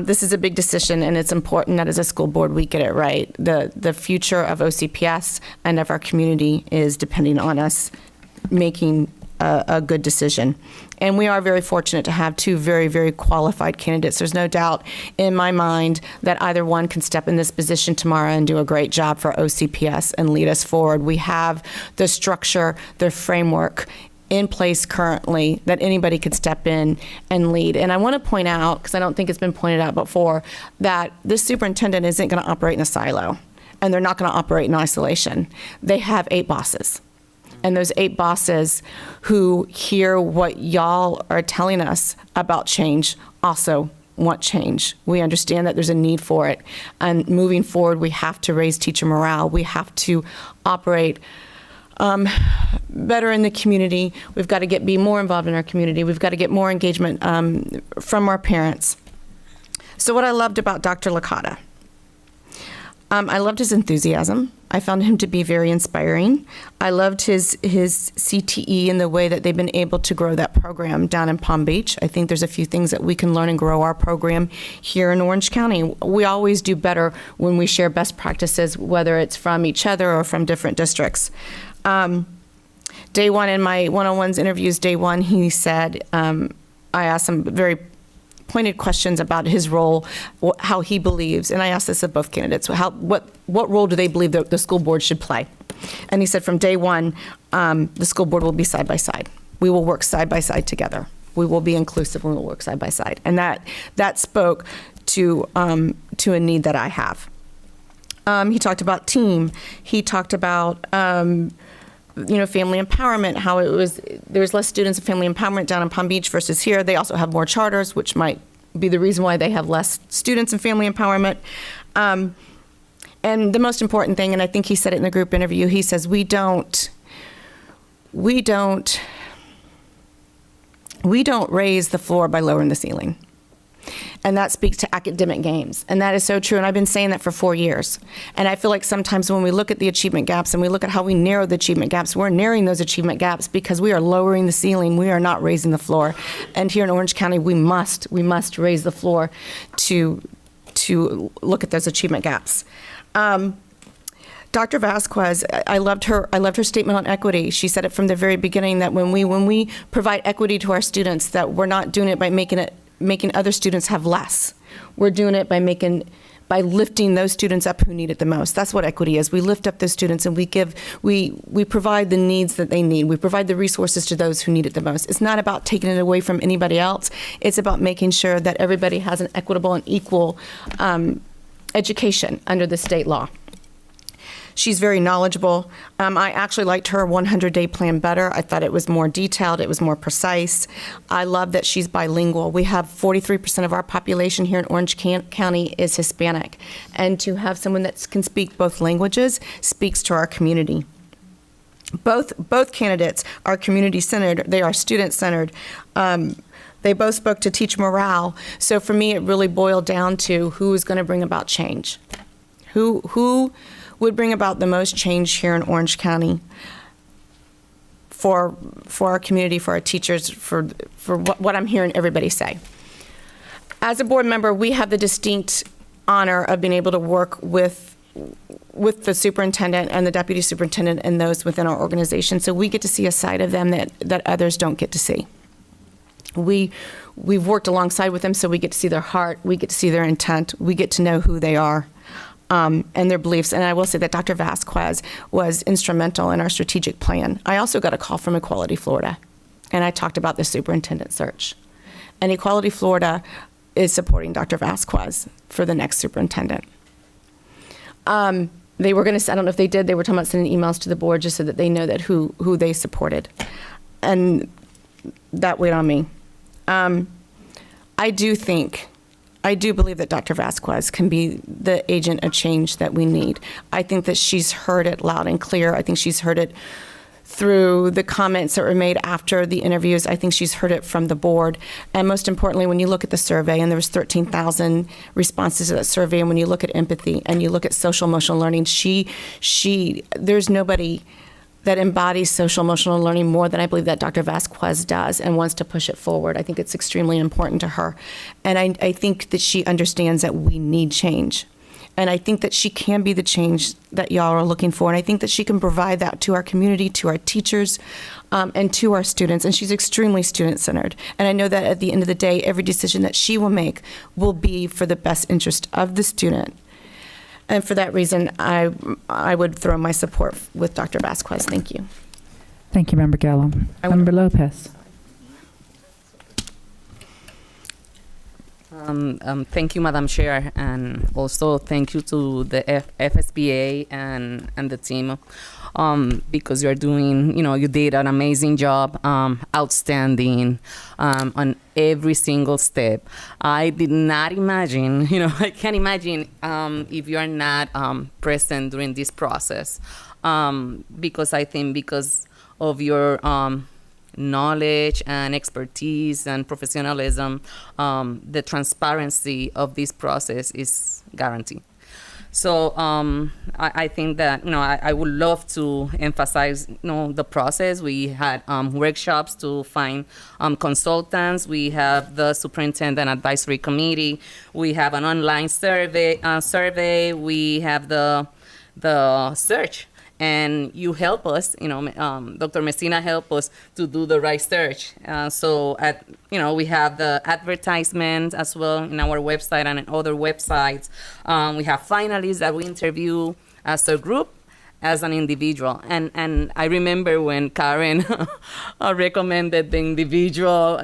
[SPEAKER 5] This is a big decision, and it's important that as a school board we get it right. The future of OCPS and of our community is depending on us making a good decision. And we are very fortunate to have two very, very qualified candidates. There's no doubt in my mind that either one can step in this position tomorrow and do a great job for OCPS and lead us forward. We have the structure, the framework in place currently that anybody could step in and lead. And I want to point out, because I don't think it's been pointed out before, that this superintendent isn't going to operate in a silo. and they're not going to operate in isolation. They have 8 bosses. And those 8 bosses who hear what y'all are telling us about change also want change. We understand that there's a need for it. And moving forward, we have to raise teacher morale. We have to operate better in the community. We've got to be more involved in our community. We've got to get more engagement from our parents. So what I loved about Dr. Licata, I loved his enthusiasm. I found him to be very inspiring. I loved his CTE and the way that they've been able to grow that program down in Palm Beach. I think there's a few things that we can learn and grow our program here in Orange County. We always do better when we share best practices, whether it's from each other or from different districts. Day one in my one-on-ones interviews, day one, he said, I asked him very pointed questions about his role, how he believes, and I asked this of both candidates, what role do they believe that the school board should play? And he said from day one, the school board will be side by side. We will work side by side together. We will be inclusive and we'll work side by side. And that spoke to a need that I have. He talked about team. He talked about family empowerment, how there's less students of family empowerment down in Palm Beach versus here. They also have more charters, which might be the reason why they have less students in family empowerment. And the most important thing, and I think he said it in the group interview, he says, we don't raise the floor by lowering the ceiling. And that speaks to academic gains. And that is so true. And I've been saying that for 4 years. And I feel like sometimes when we look at the achievement gaps and we look at how we narrow the achievement gaps, we're narrowing those achievement gaps because we are lowering the ceiling. We are not raising the floor. And here in Orange County, we must raise the floor to look at those achievement gaps. Dr. Vasquez, I loved her statement on equity. She said it from the very beginning that when we provide equity to our students, that we're not doing it by making other students have less. We're doing it by lifting those students up who need it the most. That's what equity is. We lift up those students and we provide the needs that they need. We provide the resources to those who need it the most. It's not about taking it away from anybody else. It's about making sure that everybody has an equitable and equal education under the state law. She's very knowledgeable. I actually liked her 100-day plan better. I thought it was more detailed. It was more precise. I love that she's bilingual. We have 43% of our population here in Orange County is Hispanic. And to have someone that can speak both languages speaks to our community. Both candidates are community-centered. They are student-centered. They both spoke to teacher morale. So for me, it really boiled down to who is going to bring about change. Who would bring about the most change here in Orange County for our community, for our teachers, for what I'm hearing everybody say. As a board member, we have the distinct honor of being able to work with the superintendent and the deputy superintendent and those within our organization. So we get to see a side of them that others don't get to see. We've worked alongside with them, so we get to see their heart, we get to see their intent, we get to know who they are. And their beliefs. And I will say that Dr. Vasquez was instrumental in our strategic plan. I also got a call from Equality Florida, and I talked about the superintendent search. And Equality Florida is supporting Dr. Vasquez for the next superintendent. They were going to, I don't know if they did, they were talking about sending emails to the board just so that they know that who they supported. And that weighed on me. I do believe that Dr. Vasquez can be the agent of change that we need. I think that she's heard it loud and clear. I think she's heard it through the comments that were made after the interviews. I think she's heard it from the board. And most importantly, when you look at the survey, and there was 13,000 responses to that survey, and when you look at empathy and you look at social emotional learning, there's nobody that embodies social emotional learning more than I believe that Dr. Vasquez does and wants to push it forward. I think it's extremely important to her. And I think that she understands that we need change. And I think that she can be the change that y'all are looking for. And I think that she can provide that to our community, to our teachers, and to our students. And she's extremely student-centered. And I know that at the end of the day, every decision that she will make will be for the best interest of the student. And for that reason, I would throw my support with Dr. Vasquez. Thank you.
[SPEAKER 1] Thank you, Member Gallo. Member Lopez.
[SPEAKER 4] Thank you, Madam Chair, and also thank you to the FSBA and the team, because you're doing, you did an amazing job, outstanding on every single step. I did not imagine, I can't imagine if you are not present during this process, because I think because of your knowledge and expertise and professionalism, the transparency of this process is guaranteed. So I think that, I would love to emphasize, the process. We had workshops to find consultants. We have the Superintendent Advisory Committee. We have an online survey. We have the search. And you help us, Dr. Messina helped us to do the right search. We have the advertisements as well in our website and in other websites. We have finalists that we interview as a group, as an individual. And I remember when Karen recommended the individual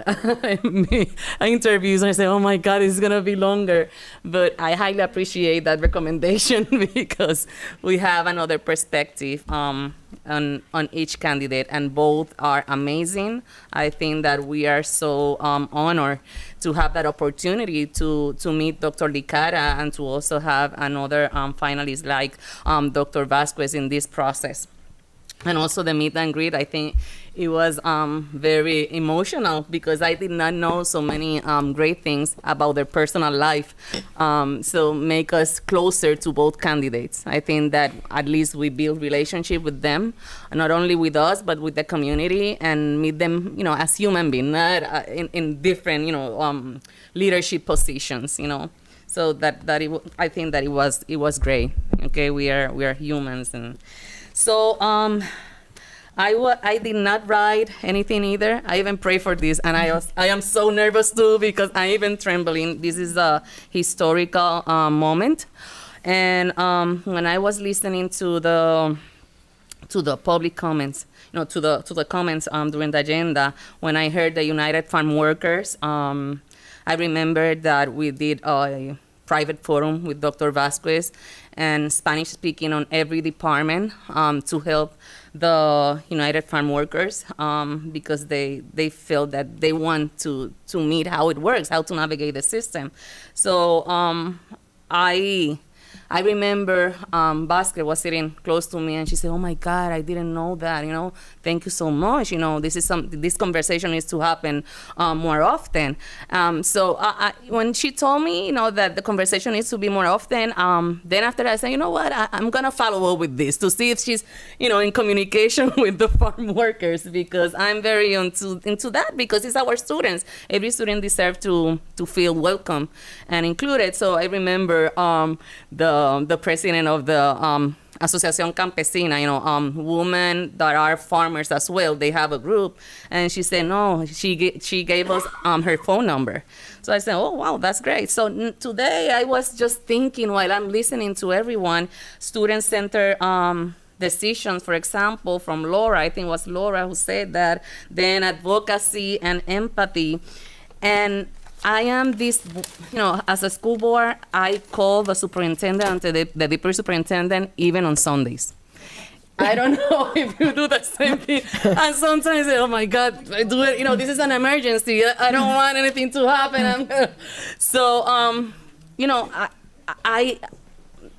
[SPEAKER 4] interviews, and I said, oh my God, it's gonna be longer. But I highly appreciate that recommendation because we have another perspective on each candidate, and both are amazing. I think that we are so honored to have that opportunity to meet Dr. Licara and to also have another finalist like Dr. Vasquez in this process. And also the meet and greet, I think it was very emotional because I did not know so many great things about their personal life. So make us closer to both candidates. I think that at least we build relationship with them, not only with us, but with the community, and meet them, as human beings, not in different, leadership positions, So I think that it was great. Okay, we are humans, and so I did not write anything either. I even pray for this, and I am so nervous too because I even trembling. This is a historical moment, and when I was listening to the public comments, to the comments during the agenda, when I heard the United Farm Workers, I remember that we did a private forum with Dr. Vasquez and Spanish speaking on every department to help the United Farm Workers because they feel that they want to meet how it works, how to navigate the system. So I remember Vasquez was sitting close to me and she said, oh my God, I didn't know that, thank you so much. This conversation needs to happen more often. So when she told me, that the conversation needs to be more often, then after that I said, you know what, I'm gonna follow up with this to see if she's, in communication with the farm workers, because I'm very into that, because it's our students. Every student deserves to feel welcome and included. So I remember the president of the Asociación Campesina, women that are farmers as well, they have a group, and she said no, she gave us her phone number. So I said, oh wow, that's great. So today I was just thinking while I'm listening to everyone, student-centered decisions, for example, from Laura, I think it was Laura who said that, then advocacy and empathy. And I am this, as a school board, I call the superintendent, the deputy superintendent, even on Sundays. I don't know if you do the same thing. And sometimes I say, oh my God, I do it. This is an emergency. I don't want anything to happen. So,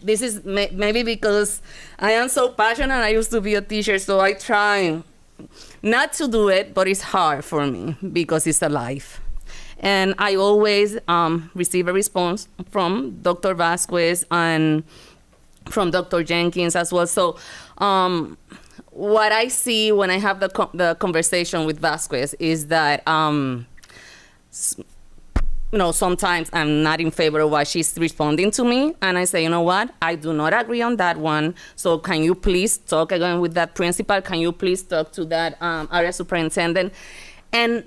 [SPEAKER 4] this is maybe because I am so passionate. I used to be a teacher, so I try not to do it, but it's hard for me because it's a life. And I always receive a response from Dr. Vasquez and from Dr. Jenkins as well. So what I see when I have the conversation with Vasquez is that, sometimes I'm not in favor of what she's responding to me. And I say, you know what? I do not agree on that one. So can you please talk again with that principal? Can you please talk to that area superintendent? And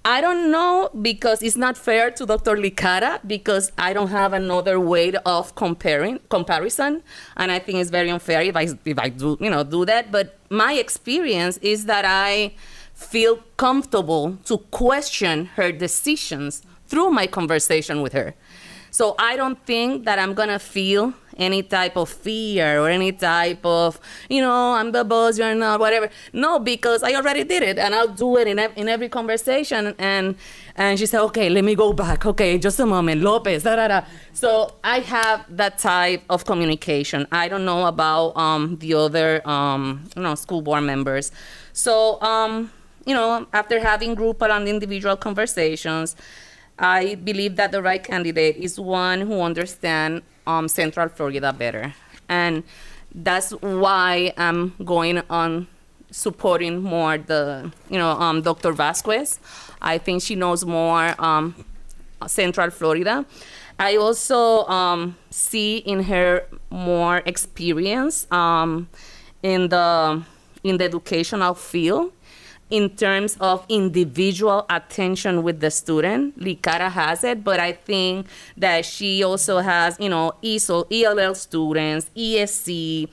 [SPEAKER 4] I don't know, because it's not fair to Dr. Licara, because I don't have another way of comparison, and I think it's very unfair if I do do that. But my experience is that I feel comfortable to question her decisions through my conversation with her. So I don't think that I'm gonna feel any type of fear or any type of, I'm the boss, you're not, whatever. No, because I already did it, and I'll do it in every conversation. And she said, okay, let me go back. Okay, just a moment, Lopez, da. So I have that type of communication. I don't know about the other, school board members. So, after having group and individual conversations, I believe that the right candidate is one who understands Central Florida better. And that's why I'm going on supporting more the, Dr. Vasquez. I think she knows more Central Florida. I also see in her more experience in the educational field. In terms of individual attention with the student, Licara has it, but I think that she also has, ELL students, ESC,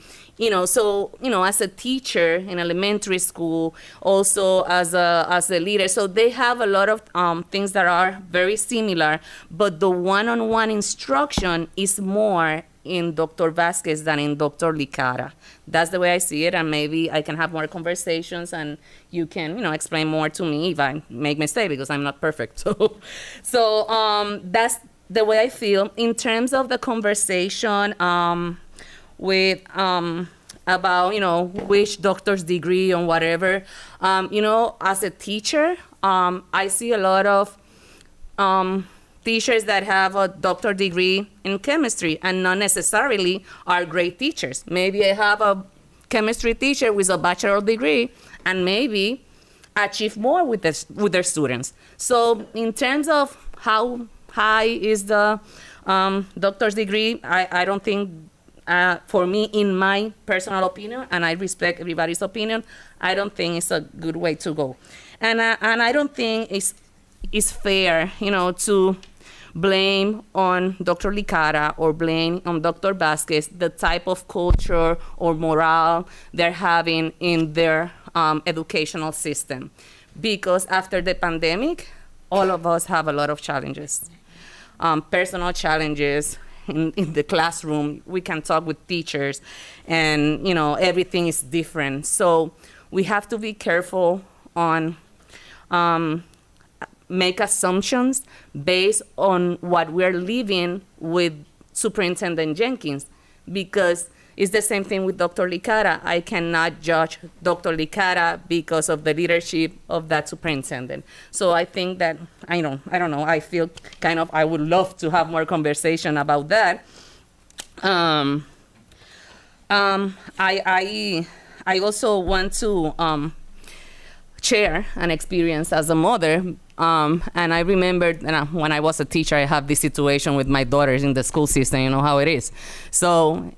[SPEAKER 4] so, as a teacher in elementary school, also as a leader. So they have a lot of things that are very similar, but the one-on-one instruction is more in Dr. Vasquez than in Dr. Licara. That's the way I see it, and maybe I can have more conversations and you can, explain more to me if I make mistakes, because I'm not perfect. So that's the way I feel. In terms of the conversation with about, which doctor's degree or whatever, as a teacher, I see a lot of teachers that have a doctor degree in chemistry and not necessarily are great teachers. Maybe I have a chemistry teacher with a bachelor degree and maybe achieve more with their students. So in terms of how high is the doctor's degree, I don't think, for me, in my personal opinion, and I respect everybody's opinion, I don't think it's a good way to go. And I don't think it's fair, to blame on Dr. Licara or blame on Dr. Vasquez the type of culture or morale they're having in their educational system. Because after the pandemic, all of us have a lot of challenges, personal challenges in the classroom. We can talk with teachers and, everything is different. So we have to be careful on make assumptions based on what we're living with Superintendent Jenkins, because it's the same thing with Dr. Licara. I cannot judge Dr. Licara because of the leadership of that superintendent. So I think that, I don't know, I feel I would love to have more conversation about that. I also want to share an experience as a mother. And I remember when I was a teacher, I have this situation with my daughters in the school system, you know how it is. So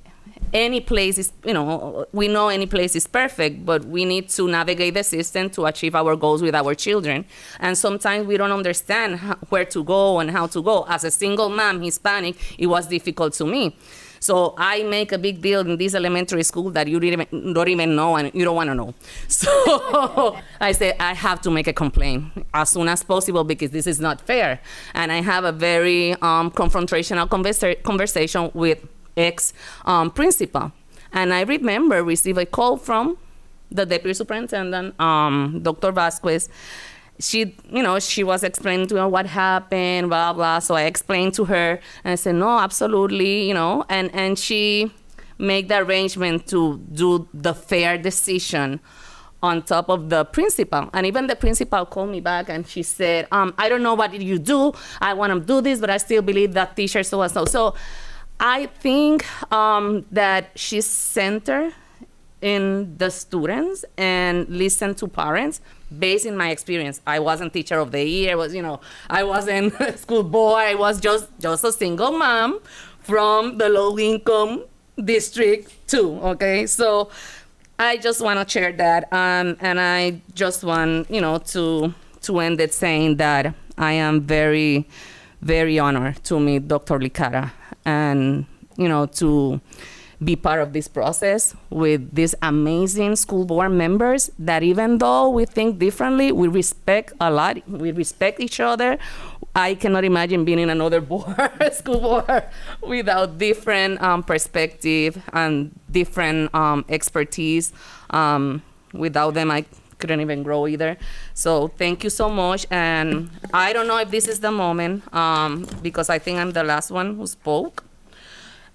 [SPEAKER 4] any place is, we know any place is perfect, but we need to navigate the system to achieve our goals with our children. And sometimes we don't understand where to go and how to go. As a single mom, Hispanic, it was difficult to me. So I make a big deal in this elementary school that you don't even know and you don't want to know. So I said, I have to make a complaint as soon as possible because this is not fair. And I have a very confrontational conversation with ex-principal. And I remember received a call from the deputy superintendent, Dr. Vasquez. She was explaining to her what happened, blah, blah. So I explained to her and I said, no, absolutely, and she made the arrangement to do the fair decision on top of the principal. And even the principal called me back and she said, I don't know what did you do. I want to do this, but I still believe that teacher so and so. So I think that she's centered in the students and listen to parents based in my experience. I wasn't teacher of the year, I wasn't school board, I was just a single mom from the low income district too, okay? So I just want to share that, and I just want, to end it saying that I am very, very honored to meet Dr. Licara and, to be part of this process with these amazing school board members that even though we think differently, we respect a lot, we respect each other, I cannot imagine being in another school board without different perspective and different expertise. Without them, I couldn't even grow either. So thank you so much. And I don't know if this is the moment because I think I'm the last one who spoke.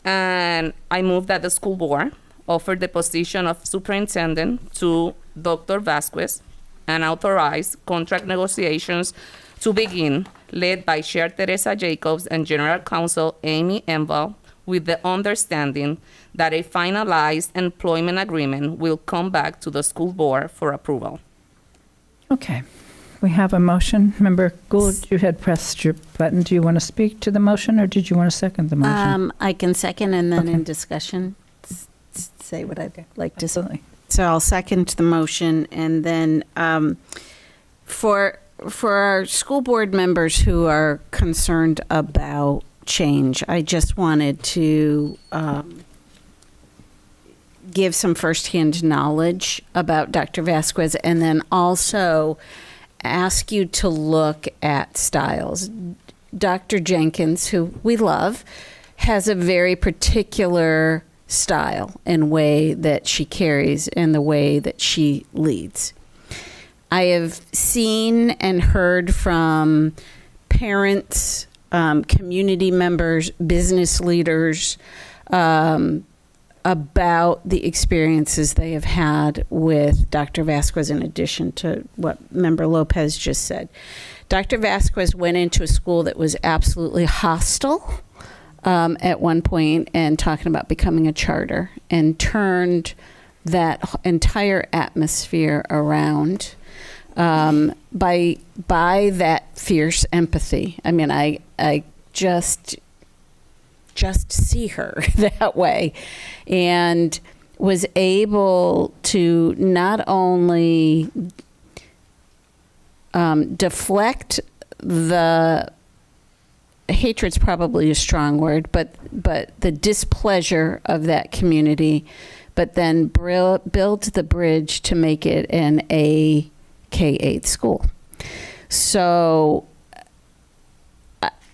[SPEAKER 4] And I moved that the school board offered the position of superintendent to Dr. Vasquez and authorized contract negotiations to begin, led by Chair Teresa Jacobs and General Counsel Amy Enval, with the understanding that a finalized employment agreement will come back to the school board for approval.
[SPEAKER 1] Okay. We have a motion. Member Gould, you had pressed your button. Do you want to speak to the motion, or did you want to second the motion?
[SPEAKER 6] I can second, and then
[SPEAKER 1] Okay.
[SPEAKER 6] in discussion, say what I'd like to say.
[SPEAKER 1] Absolutely.
[SPEAKER 6] So I'll second the motion, and then for our school board members who are concerned about change, I just wanted to give some firsthand knowledge about Dr. Vasquez, and then also ask you to look at styles. Dr. Jenkins, who we love, has a very particular style and way that she carries and the way that she leads. I have seen and heard from parents, community members, business leaders, about the experiences they have had with Dr. Vasquez, in addition to what Member Lopez just said. Dr. Vasquez went into a school that was absolutely hostile at one point and talking about becoming a charter, and turned that entire atmosphere around by that fierce empathy. I mean, I just see her that way, and was able to not only deflect the hatred's probably a strong word, but the displeasure of that community, but then build the bridge to make it an A K-8 school. So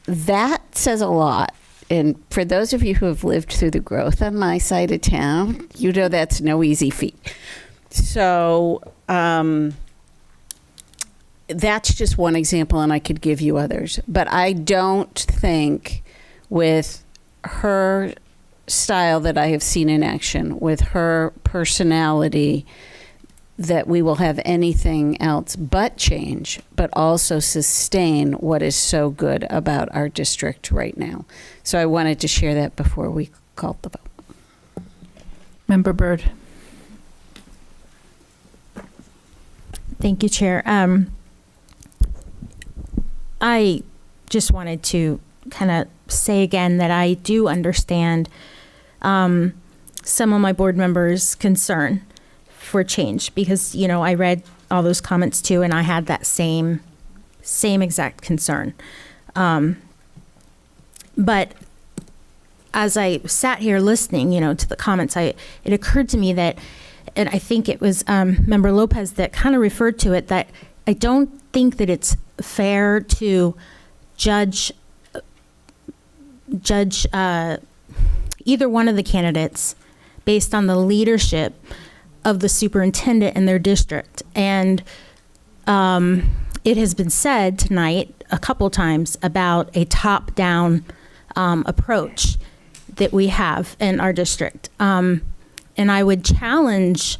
[SPEAKER 6] that says a lot. And for those of you who have lived through the growth on my side of town, you know that's no easy feat. So that's just one example, and I could give you others. But I don't think with her style that I have seen in action, with her personality, that we will have anything else but change, but also sustain what is so good about our district right now. So I wanted to share that before we called the vote.
[SPEAKER 1] Member Byrd.
[SPEAKER 19] Thank you, Chair. I just wanted to kind of say again that I do understand some of my board members' concern for change, because, you know, I read all those comments too, and I had that same exact concern. But as I sat here listening, you know, to the comments, it occurred to me that, and I think it was Member Lopez that kind of referred to it, that I don't think that it's fair to judge either one of the candidates based on the leadership of the superintendent in their district. And it has been said tonight a couple times about a top-down approach that we have in our district. And I would challenge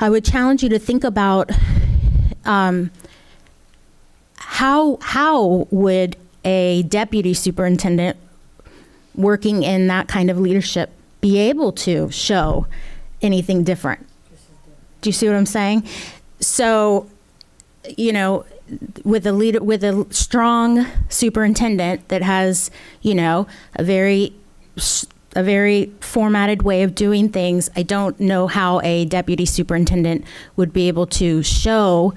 [SPEAKER 19] you to think about how would a deputy superintendent working in that kind of leadership be able to show anything different? Do you see what I'm saying? So, you know, with a strong superintendent that has, you know, a very formatted way of doing things, I don't know how a deputy superintendent would be able to show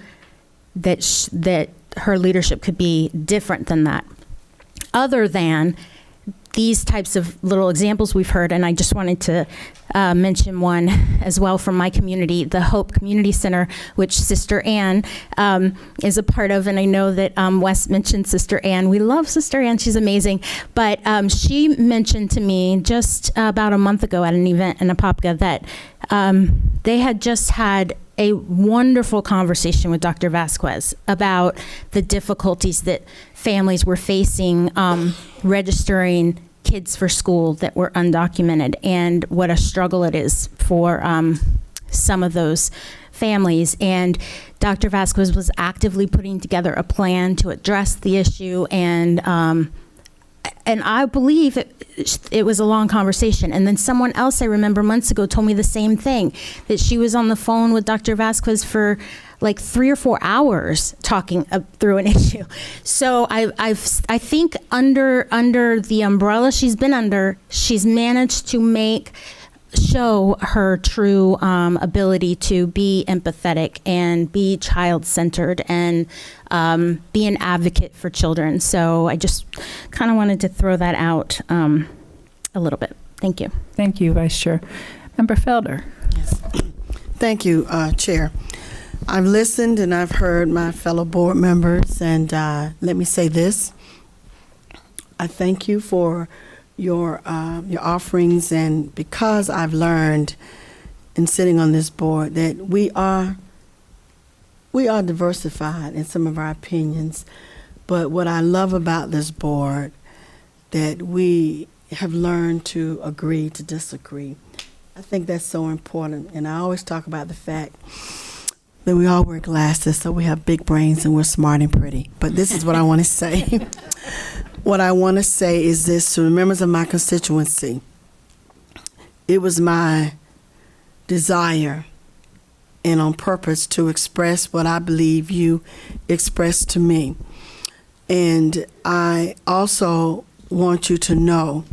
[SPEAKER 19] that her leadership could be different than that, other than these types of little examples we've heard, and I just wanted to mention one as well from my community, the Hope Community Center, which Sister Ann is a part of, and I know that Wes mentioned Sister Ann. We love Sister Ann, she's amazing, but she mentioned to me just about a month ago at an event in Apopka that they had just had a wonderful conversation with Dr. Vasquez about the difficulties that families were facing registering kids for school that were undocumented, and what a struggle it is for some of those families. And Dr. Vasquez was actively putting together a plan to address the issue, and I believe it was a long conversation. And then someone else I remember months ago told me the same thing, that she was on the phone with Dr. Vasquez for like 3 or 4 hours talking through an issue. So I think under the umbrella she's been under, she's managed to show her true ability to be empathetic and be child-centered and be an advocate for children. So I just kind of wanted to throw that out a little bit. Thank you.
[SPEAKER 1] Thank you, Vice Chair. Member Felder.
[SPEAKER 20] Yes. Thank you, Chair. I've listened and I've heard my fellow board members, and let me say this. I thank you for your offerings, and because I've learned in sitting on this board that we are diversified in some of our opinions, but what I love about this board, that we have learned to agree to disagree. I think that's so important, and I always talk about the fact that we all wear glasses, so we have big brains and we're smart and pretty. But this is what I want to say. What I want to say is this to the members of my constituency. It was my desire and on purpose to express what I believe you expressed to me. And I also want you to know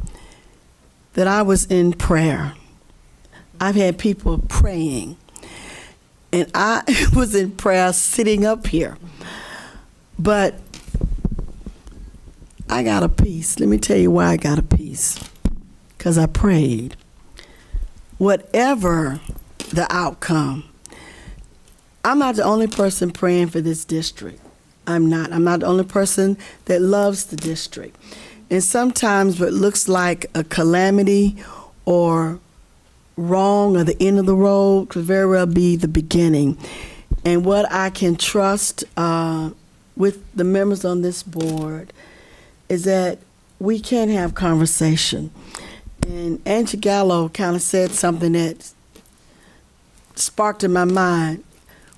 [SPEAKER 20] that I was in prayer. I've had people praying, and I was in prayer sitting up here. But I got a peace. Let me tell you why I got a peace. Because I prayed. Whatever the outcome, I'm not the only person praying for this district. I'm not the only person that loves the district. And sometimes what looks like a calamity or wrong or the end of the road could very well be the beginning. And what I can trust with the members on this board is that we can have conversation. And Angie Gallo kind of said something that sparked in my mind.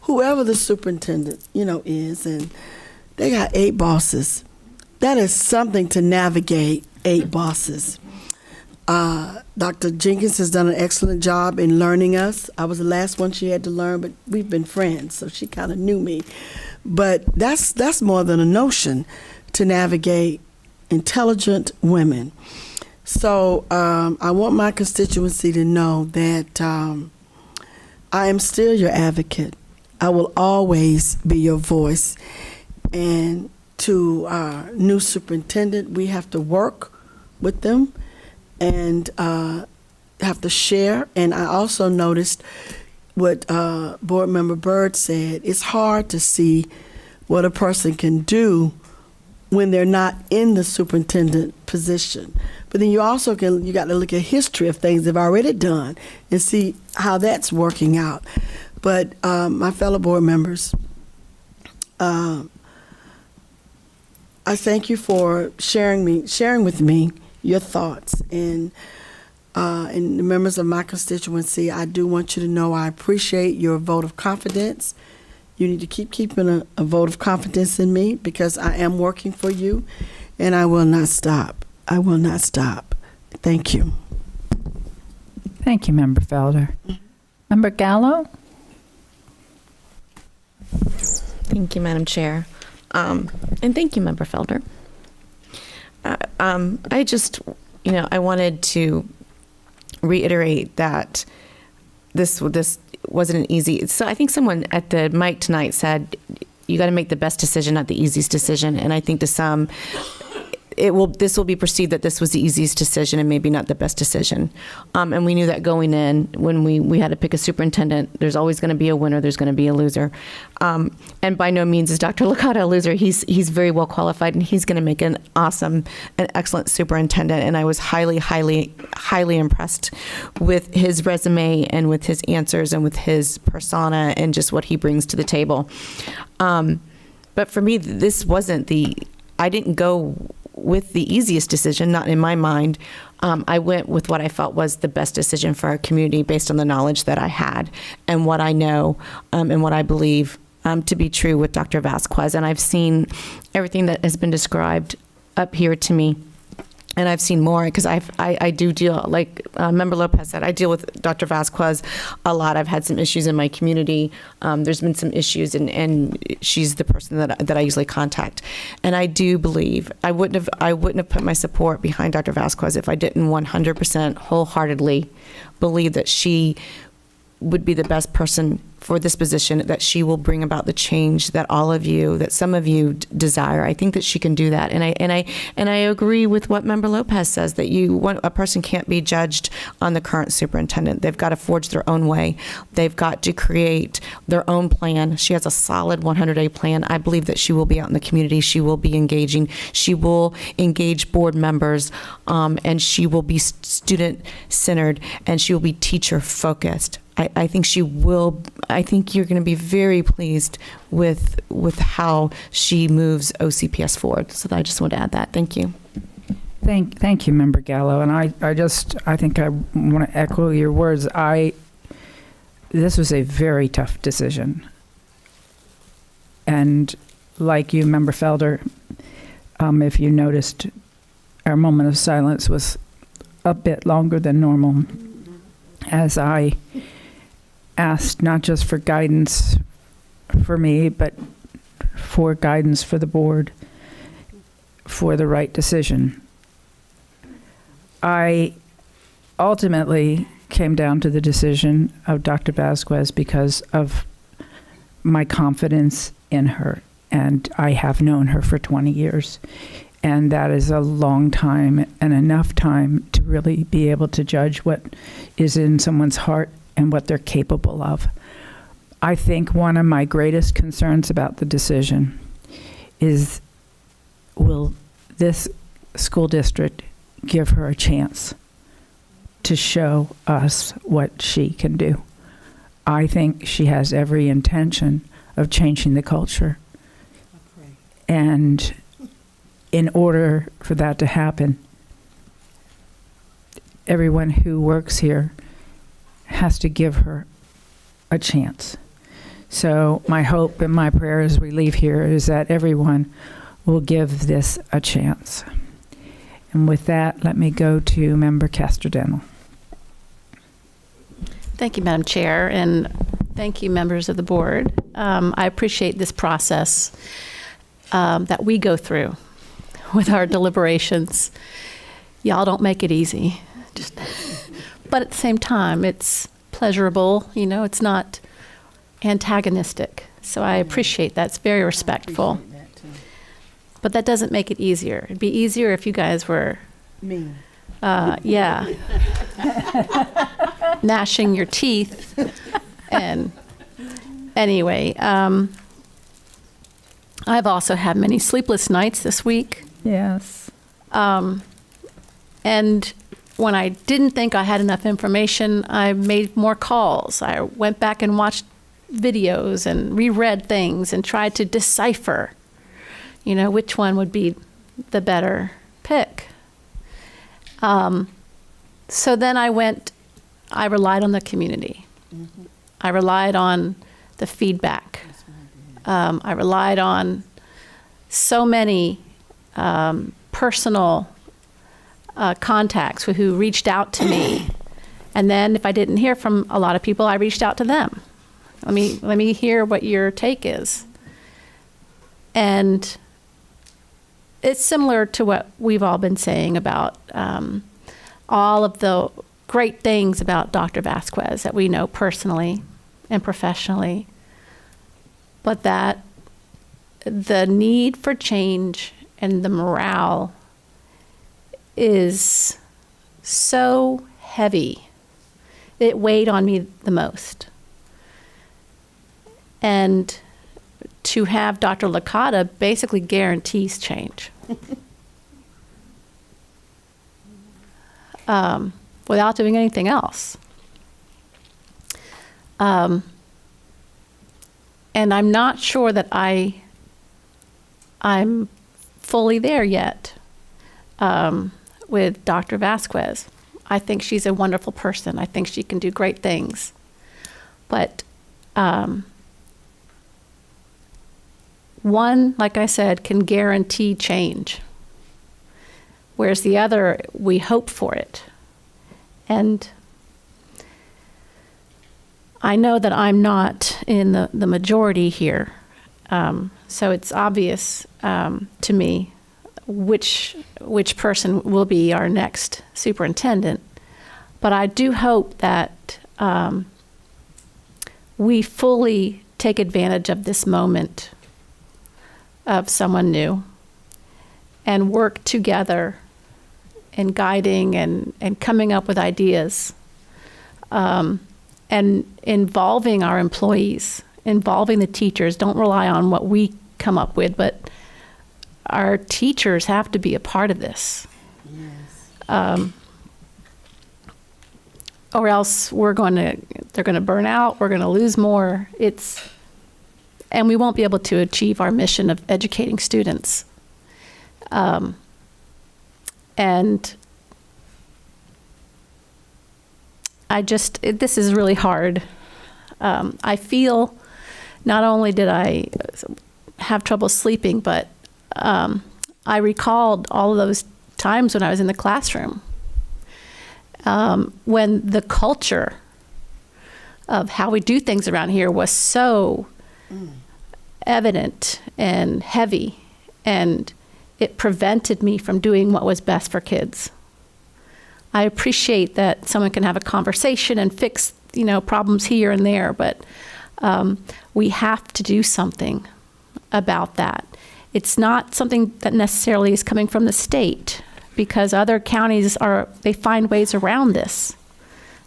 [SPEAKER 20] Whoever the superintendent, is, and they got 8 bosses. That is something to navigate, 8 bosses. Dr. Jenkins has done an excellent job in learning us. I was the last one she had to learn, but we've been friends, so she kind of knew me. But that's more than a notion to navigate intelligent women. So I want my constituency to know that I am still your advocate. I will always be your voice. And to our new superintendent, we have to work with them and have to share. And I also noticed what Board Member Byrd said. It's hard to see what a person can do when they're not in the superintendent position. But then you also you got to look at history of things they've already done and see how that's working out. But my fellow board members, I thank you for sharing with me your thoughts. And the members of my constituency, I do want you to know I appreciate your vote of confidence. You need to keep keeping a vote of confidence in me because I am working for you, and I will not stop. I will not stop. Thank you.
[SPEAKER 1] Thank you, Member Felder. Member Gallo?
[SPEAKER 5] Thank you, Madam Chair. And thank you, Member Felder. I just, I wanted to reiterate that this wasn't an easy. So I think someone at the mic tonight said, you got to make the best decision, not the easiest decision. And I think to some, this will be perceived that this was the easiest decision and maybe not the best decision. And we knew that going in, when we had to pick a superintendent, there's always going to be a winner, there's going to be a loser. And by no means is Dr. Licata a loser. He's very well qualified, and he's going to make an awesome and excellent superintendent. And I was highly, highly, highly impressed with his resume and with his answers and with his persona and just what he brings to the table. But for me, this wasn't I didn't go with the easiest decision, not in my mind. I went with what I felt was the best decision for our community based on the knowledge that I had and what I know and what I believe to be true with Dr. Vasquez. And I've seen everything that has been described up here to me. And I've seen more because I do deal, like Member Lopez said, I deal with Dr. Vasquez a lot. I've had some issues in my community. There's been some issues, and she's the person that I usually contact. And I do believe I wouldn't have put my support behind Dr. Vasquez if I didn't 100% wholeheartedly believe that she would be the best person for this position, that she will bring about the change that some of you desire. I think that she can do that. And I agree with what Member Lopez says, that a person can't be judged on the current superintendent. They've got to forge their own way. They've got to create their own plan. She has a solid 100-day plan. I believe that she will be out in the community. She will be engaging. She will engage board members, and she will be student-centered, and she will be teacher-focused. I think she will. I think you're going to be very pleased with how she moves OCPS forward. So I just want to add that. Thank you.
[SPEAKER 1] Thank you, Member Gallo. And I think I want to echo your words. This was a very tough decision. And like you, Member Felder, if you noticed, our moment of silence was a bit longer than normal, as I asked not just for guidance for me, but for guidance for the board for the right decision. I ultimately came down to the decision of Dr. Vasquez because of my confidence in her, and I have known her for 20 years. And that is a long time and enough time to really be able to judge what is in someone's heart and what they're capable of. I think one of my greatest concerns about the decision is, will this school district give her a chance to show us what she can do? I think she has every intention of changing the culture. And in order for that to happen, everyone who works here has to give her a chance. So my hope and my prayer as we leave here is that everyone will give this a chance. And with that, let me go to Member Castor-Denel.
[SPEAKER 21] Thank you, Madam Chair, and thank you, members of the board. I appreciate this process that we go through with our deliberations. Y'all don't make it easy. But at the same time, it's pleasurable. It's not antagonistic. So I appreciate that. It's very respectful. But that doesn't make it easier. It'd be easier if you guys were
[SPEAKER 20] mean.
[SPEAKER 21] Yeah. Gnashing your teeth. And anyway, I've also had many sleepless nights this week.
[SPEAKER 1] Yes.
[SPEAKER 21] And when I didn't think I had enough information, I made more calls. I went back and watched videos and reread things and tried to decipher, which one would be the better pick. So then I relied on the community. Mm-hmm. I relied on the feedback. I relied on so many personal contacts who reached out to me. And then if I didn't hear from a lot of people, I reached out to them. Let me hear what your take is. And it's similar to what we've all been saying about all of the great things about Dr. Vasquez that we know personally and professionally, but that the need for change and the morale is so heavy. It weighed on me the most. And to have Dr. Licata basically guarantees change. Without doing anything else. And I'm not sure that I'm fully there yet with Dr. Vasquez. I think she's a wonderful person. I think she can do great things. But one, like I said, can guarantee change, whereas the other, we hope for it. And I know that I'm not in the majority here, so it's obvious to me which person will be our next superintendent. But I do hope that we fully take advantage of this moment of someone new and work together in guiding and coming up with ideas and involving our employees, involving the teachers. Don't rely on what we come up with, but our teachers have to be a part of this. Yes. Or else they're going to burn out, we're going to lose more. And we won't be able to achieve our mission of educating students. And this is really hard. I feel not only did I have trouble sleeping, but I recalled all of those times when I was in the classroom, when the culture of how we do things around here was so evident and heavy, and it prevented me from doing what was best for kids. I appreciate that someone can have a conversation and fix, problems here and there, but we have to do something about that. It's not something that necessarily is coming from the state, because other counties they find ways around this.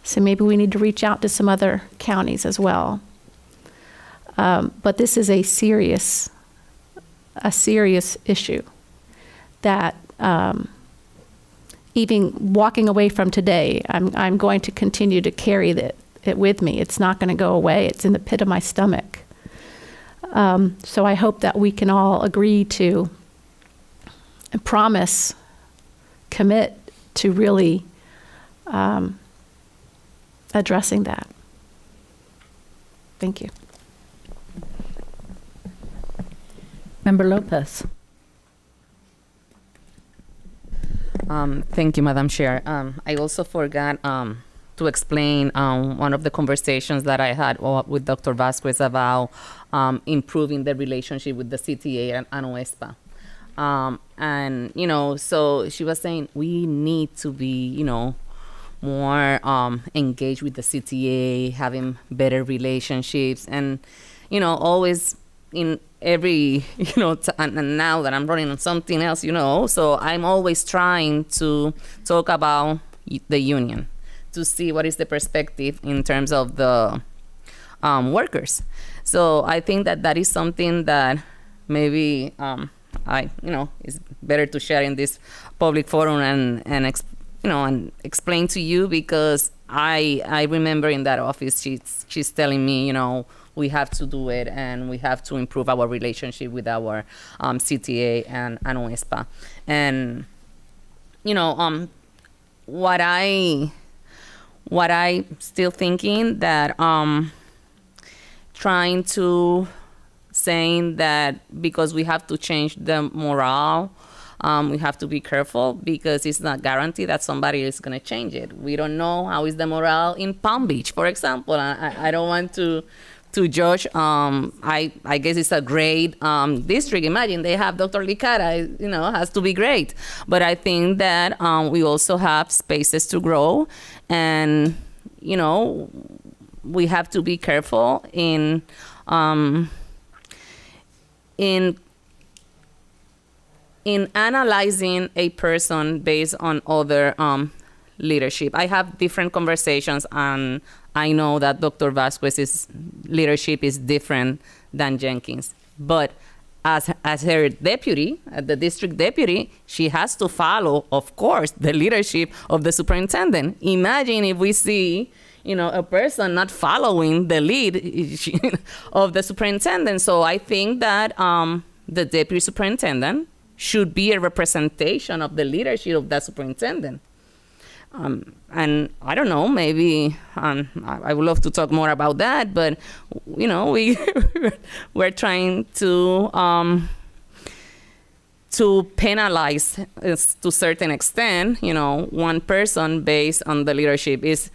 [SPEAKER 21] So maybe we need to reach out to some other counties as well. But this is a serious issue that even walking away from today, I'm going to continue to carry it with me. It's not going to go away. It's in the pit of my stomach. So I hope that we can all agree to promise, commit to really addressing that. Thank you.
[SPEAKER 1] Member Lopez.
[SPEAKER 4] Thank you, Madam Chair. I also forgot to explain one of the conversations that I had with Dr. Vasquez about improving the relationship with the CTA and OESPA. And, so she was saying we need to be, more engaged with the CTA, having better relationships, and, always in every, and now that I'm running on something else, so I'm always trying to talk about the union to see what is the perspective in terms of the workers. So I think that is something that maybe it's better to share in this public forum and explain to you, because I remember in that office she's telling me, we have to do it and we have to improve our relationship with our CTA and OESPA. And what I still thinking that trying to saying that because we have to change the morale, we have to be careful, because it's not guaranteed that somebody is going to change it. We don't know how is the morale in Palm Beach, for example. I don't want to judge. I guess it's a great district. Imagine they have Dr. Licata, has to be great. But I think that we also have spaces to grow, and we have to be careful in in analyzing a person based on other leadership, I have different conversations, and I know that Dr. Vasquez's leadership is different than Jenkins. But as her deputy, the district deputy, she has to follow, of course, the leadership of the superintendent. Imagine if we see, a person not following the lead of the superintendent. So I think that the deputy superintendent should be a representation of the leadership of that superintendent. And I don't know, maybe I would love to talk more about that, but we're trying to penalize to a certain extent, one person based on the leadership is.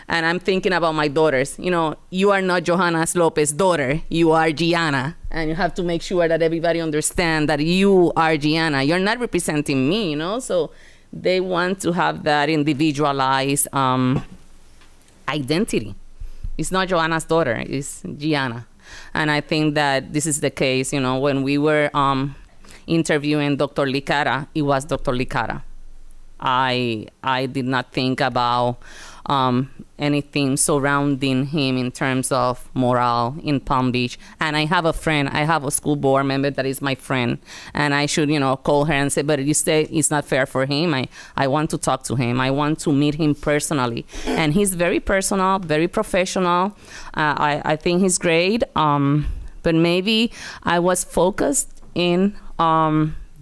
[SPEAKER 4] And I'm thinking about my daughters. You are not Johanna Lopez's daughter. You are Gianna. And you have to make sure that everybody understands that you are Gianna. You're not representing me, So they want to have that individualized identity. It's not Johanna's daughter. It's Gianna. And I think that this is the case, when we were interviewing Dr. Licara, it was Dr. Licara. I did not think about anything surrounding him in terms of morale in Palm Beach. And I have a friend, I have a school board member that is my friend, and I should, call her and say, but you say it's not fair for him. I want to talk to him. I want to meet him personally. And he's very personal, very professional. I think he's great. But maybe I was focused in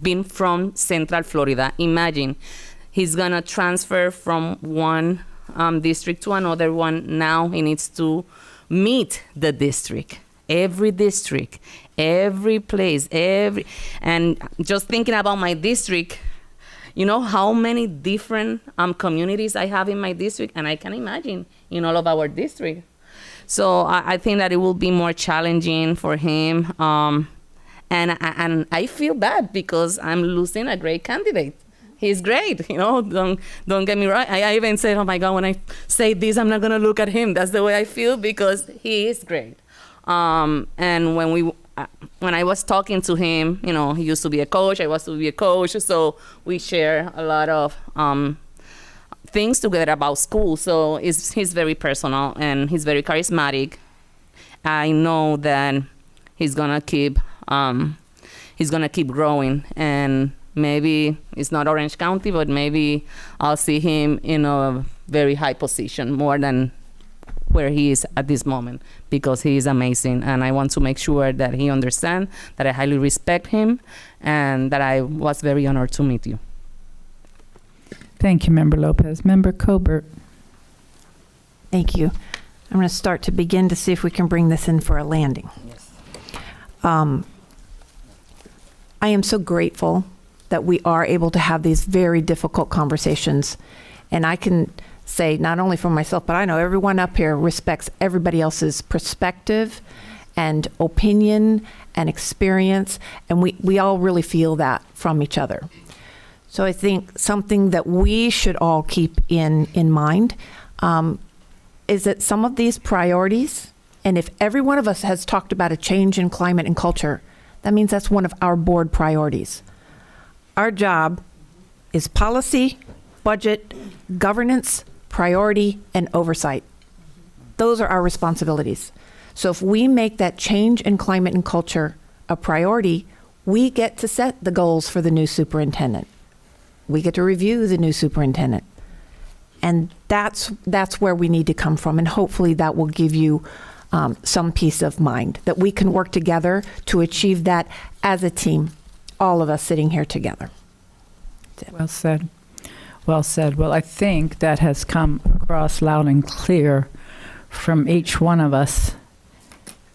[SPEAKER 4] being from Central Florida. Imagine he's gonna transfer from one district to another one. Now he needs to meet the district, every place, and just thinking about my district, how many different communities I have in my district, and I can imagine in all of our district. So I think that it will be more challenging for him, and I feel bad because I'm losing a great candidate. He's great, don't get me wrong. I even said, oh my God, when I say this, I'm not gonna look at him. That's the way I feel because he is great. And when I was talking to him, he used to be a coach, I was to be a coach. So we share a lot of things together about school. So he's very personal and he's very charismatic. I know that he's gonna keep growing, and maybe it's not Orange County, but maybe I'll see him in a very high position, more than where he is at this moment, because he is amazing. And I want to make sure that he understands that I highly respect him and that I was very honored to meet you.
[SPEAKER 1] Thank you, Member Lopez. Member Colbert.
[SPEAKER 9] Thank you. I'm going to start to begin to see if we can bring this in for a landing. Yes. I am so grateful that we are able to have these very difficult conversations. And I can say, not only for myself, but I know everyone up here respects everybody else's perspective and opinion and experience. And we all really feel that from each other. So I think something that we should all keep in mind is that some of these priorities, and if every one of us has talked about a change in climate and culture, that means that's one of our board priorities. Our job is policy, budget, governance, priority, and oversight. Those are our responsibilities. So if we make that change in climate and culture a priority, we get to set the goals for the new superintendent. We get to review the new superintendent. And that's where we need to come from. And hopefully that will give you some peace of mind, that we can work together to achieve that as a team, all of us sitting here together.
[SPEAKER 1] Well said. Well said. Well, I think that has come across loud and clear from each one of us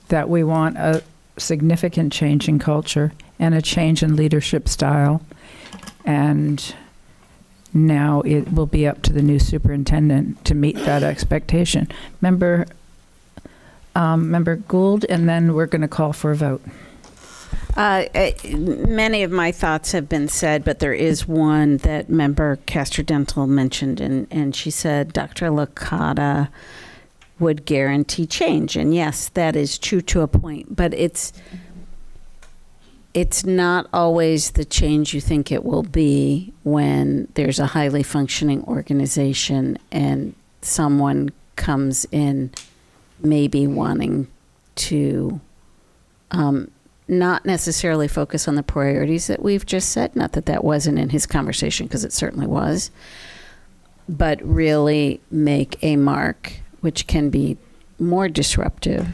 [SPEAKER 1] that we want a significant change in culture and a change in leadership style. And now it will be up to the new superintendent to meet that expectation. Member Gould, and then we're going to call for a vote.
[SPEAKER 6] Many of my thoughts have been said, but there is one that Member Castrodental mentioned, and she said Dr. Licata would guarantee change. And yes, that is true to a point, but it's not always the change you think it will be when there's a highly functioning organization and someone comes in maybe wanting to not necessarily focus on the priorities that we've just set, not that that wasn't in his conversation, because it certainly was, but really make a mark, which can be more disruptive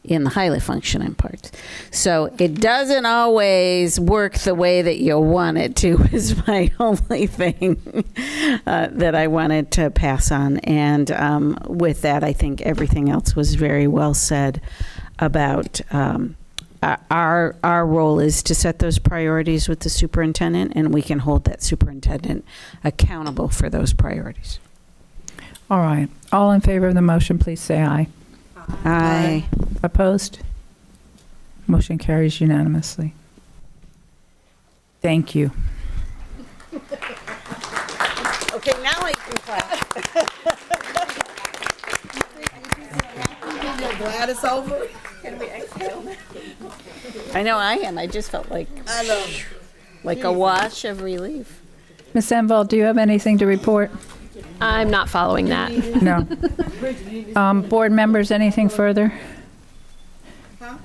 [SPEAKER 6] in the highly functioning parts. So it doesn't always work the way that you want it to, is my only thing that I wanted to pass on. And with that, I think everything else was very well said about our role is to set those priorities with the superintendent, and we can hold that superintendent accountable for those priorities.
[SPEAKER 1] All right. All in favor of the motion, please say aye.
[SPEAKER 6] Aye.
[SPEAKER 1] Opposed? Motion carries unanimously. Thank you.
[SPEAKER 6] Okay, now I can clap.
[SPEAKER 20] You're glad it's over?
[SPEAKER 6] Can we exhale? I know I am. I just felt like a wash of relief.
[SPEAKER 1] Ms. Envall, do you have anything to report?
[SPEAKER 21] I'm not following that.
[SPEAKER 1] No. Board members, anything further?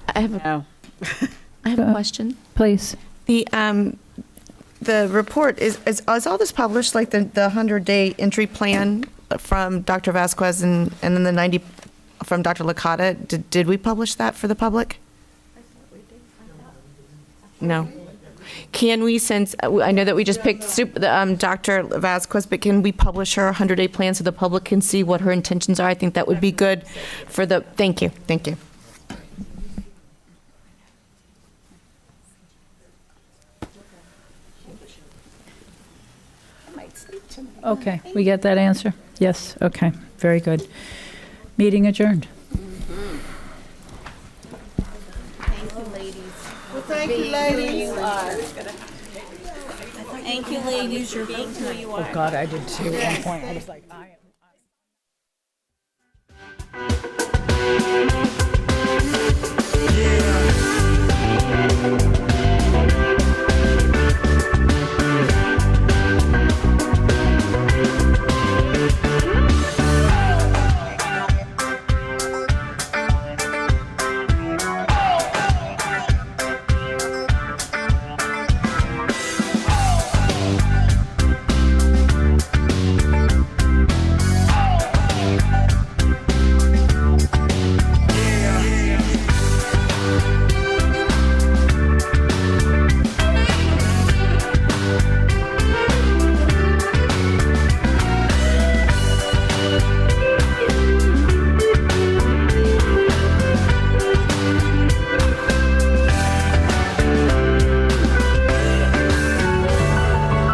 [SPEAKER 5] I have a question.
[SPEAKER 1] Please.
[SPEAKER 5] The report, is all this published, like the 100-day entry plan from Dr. Vasquez and then the 90 from Dr. Licata? Did we publish that for the public? No. Can we, since I know that we just picked Dr. Vasquez, but can we publish her 100-day plan so the public can see what her intentions are? I think that would be good for the, thank you.
[SPEAKER 1] Okay, we get that answer? Yes, okay, very good. Meeting adjourned.
[SPEAKER 20] Thank you, ladies.
[SPEAKER 6] Thank you, ladies. You're being who you are.
[SPEAKER 1] Oh, God, I did too at one point. I was like,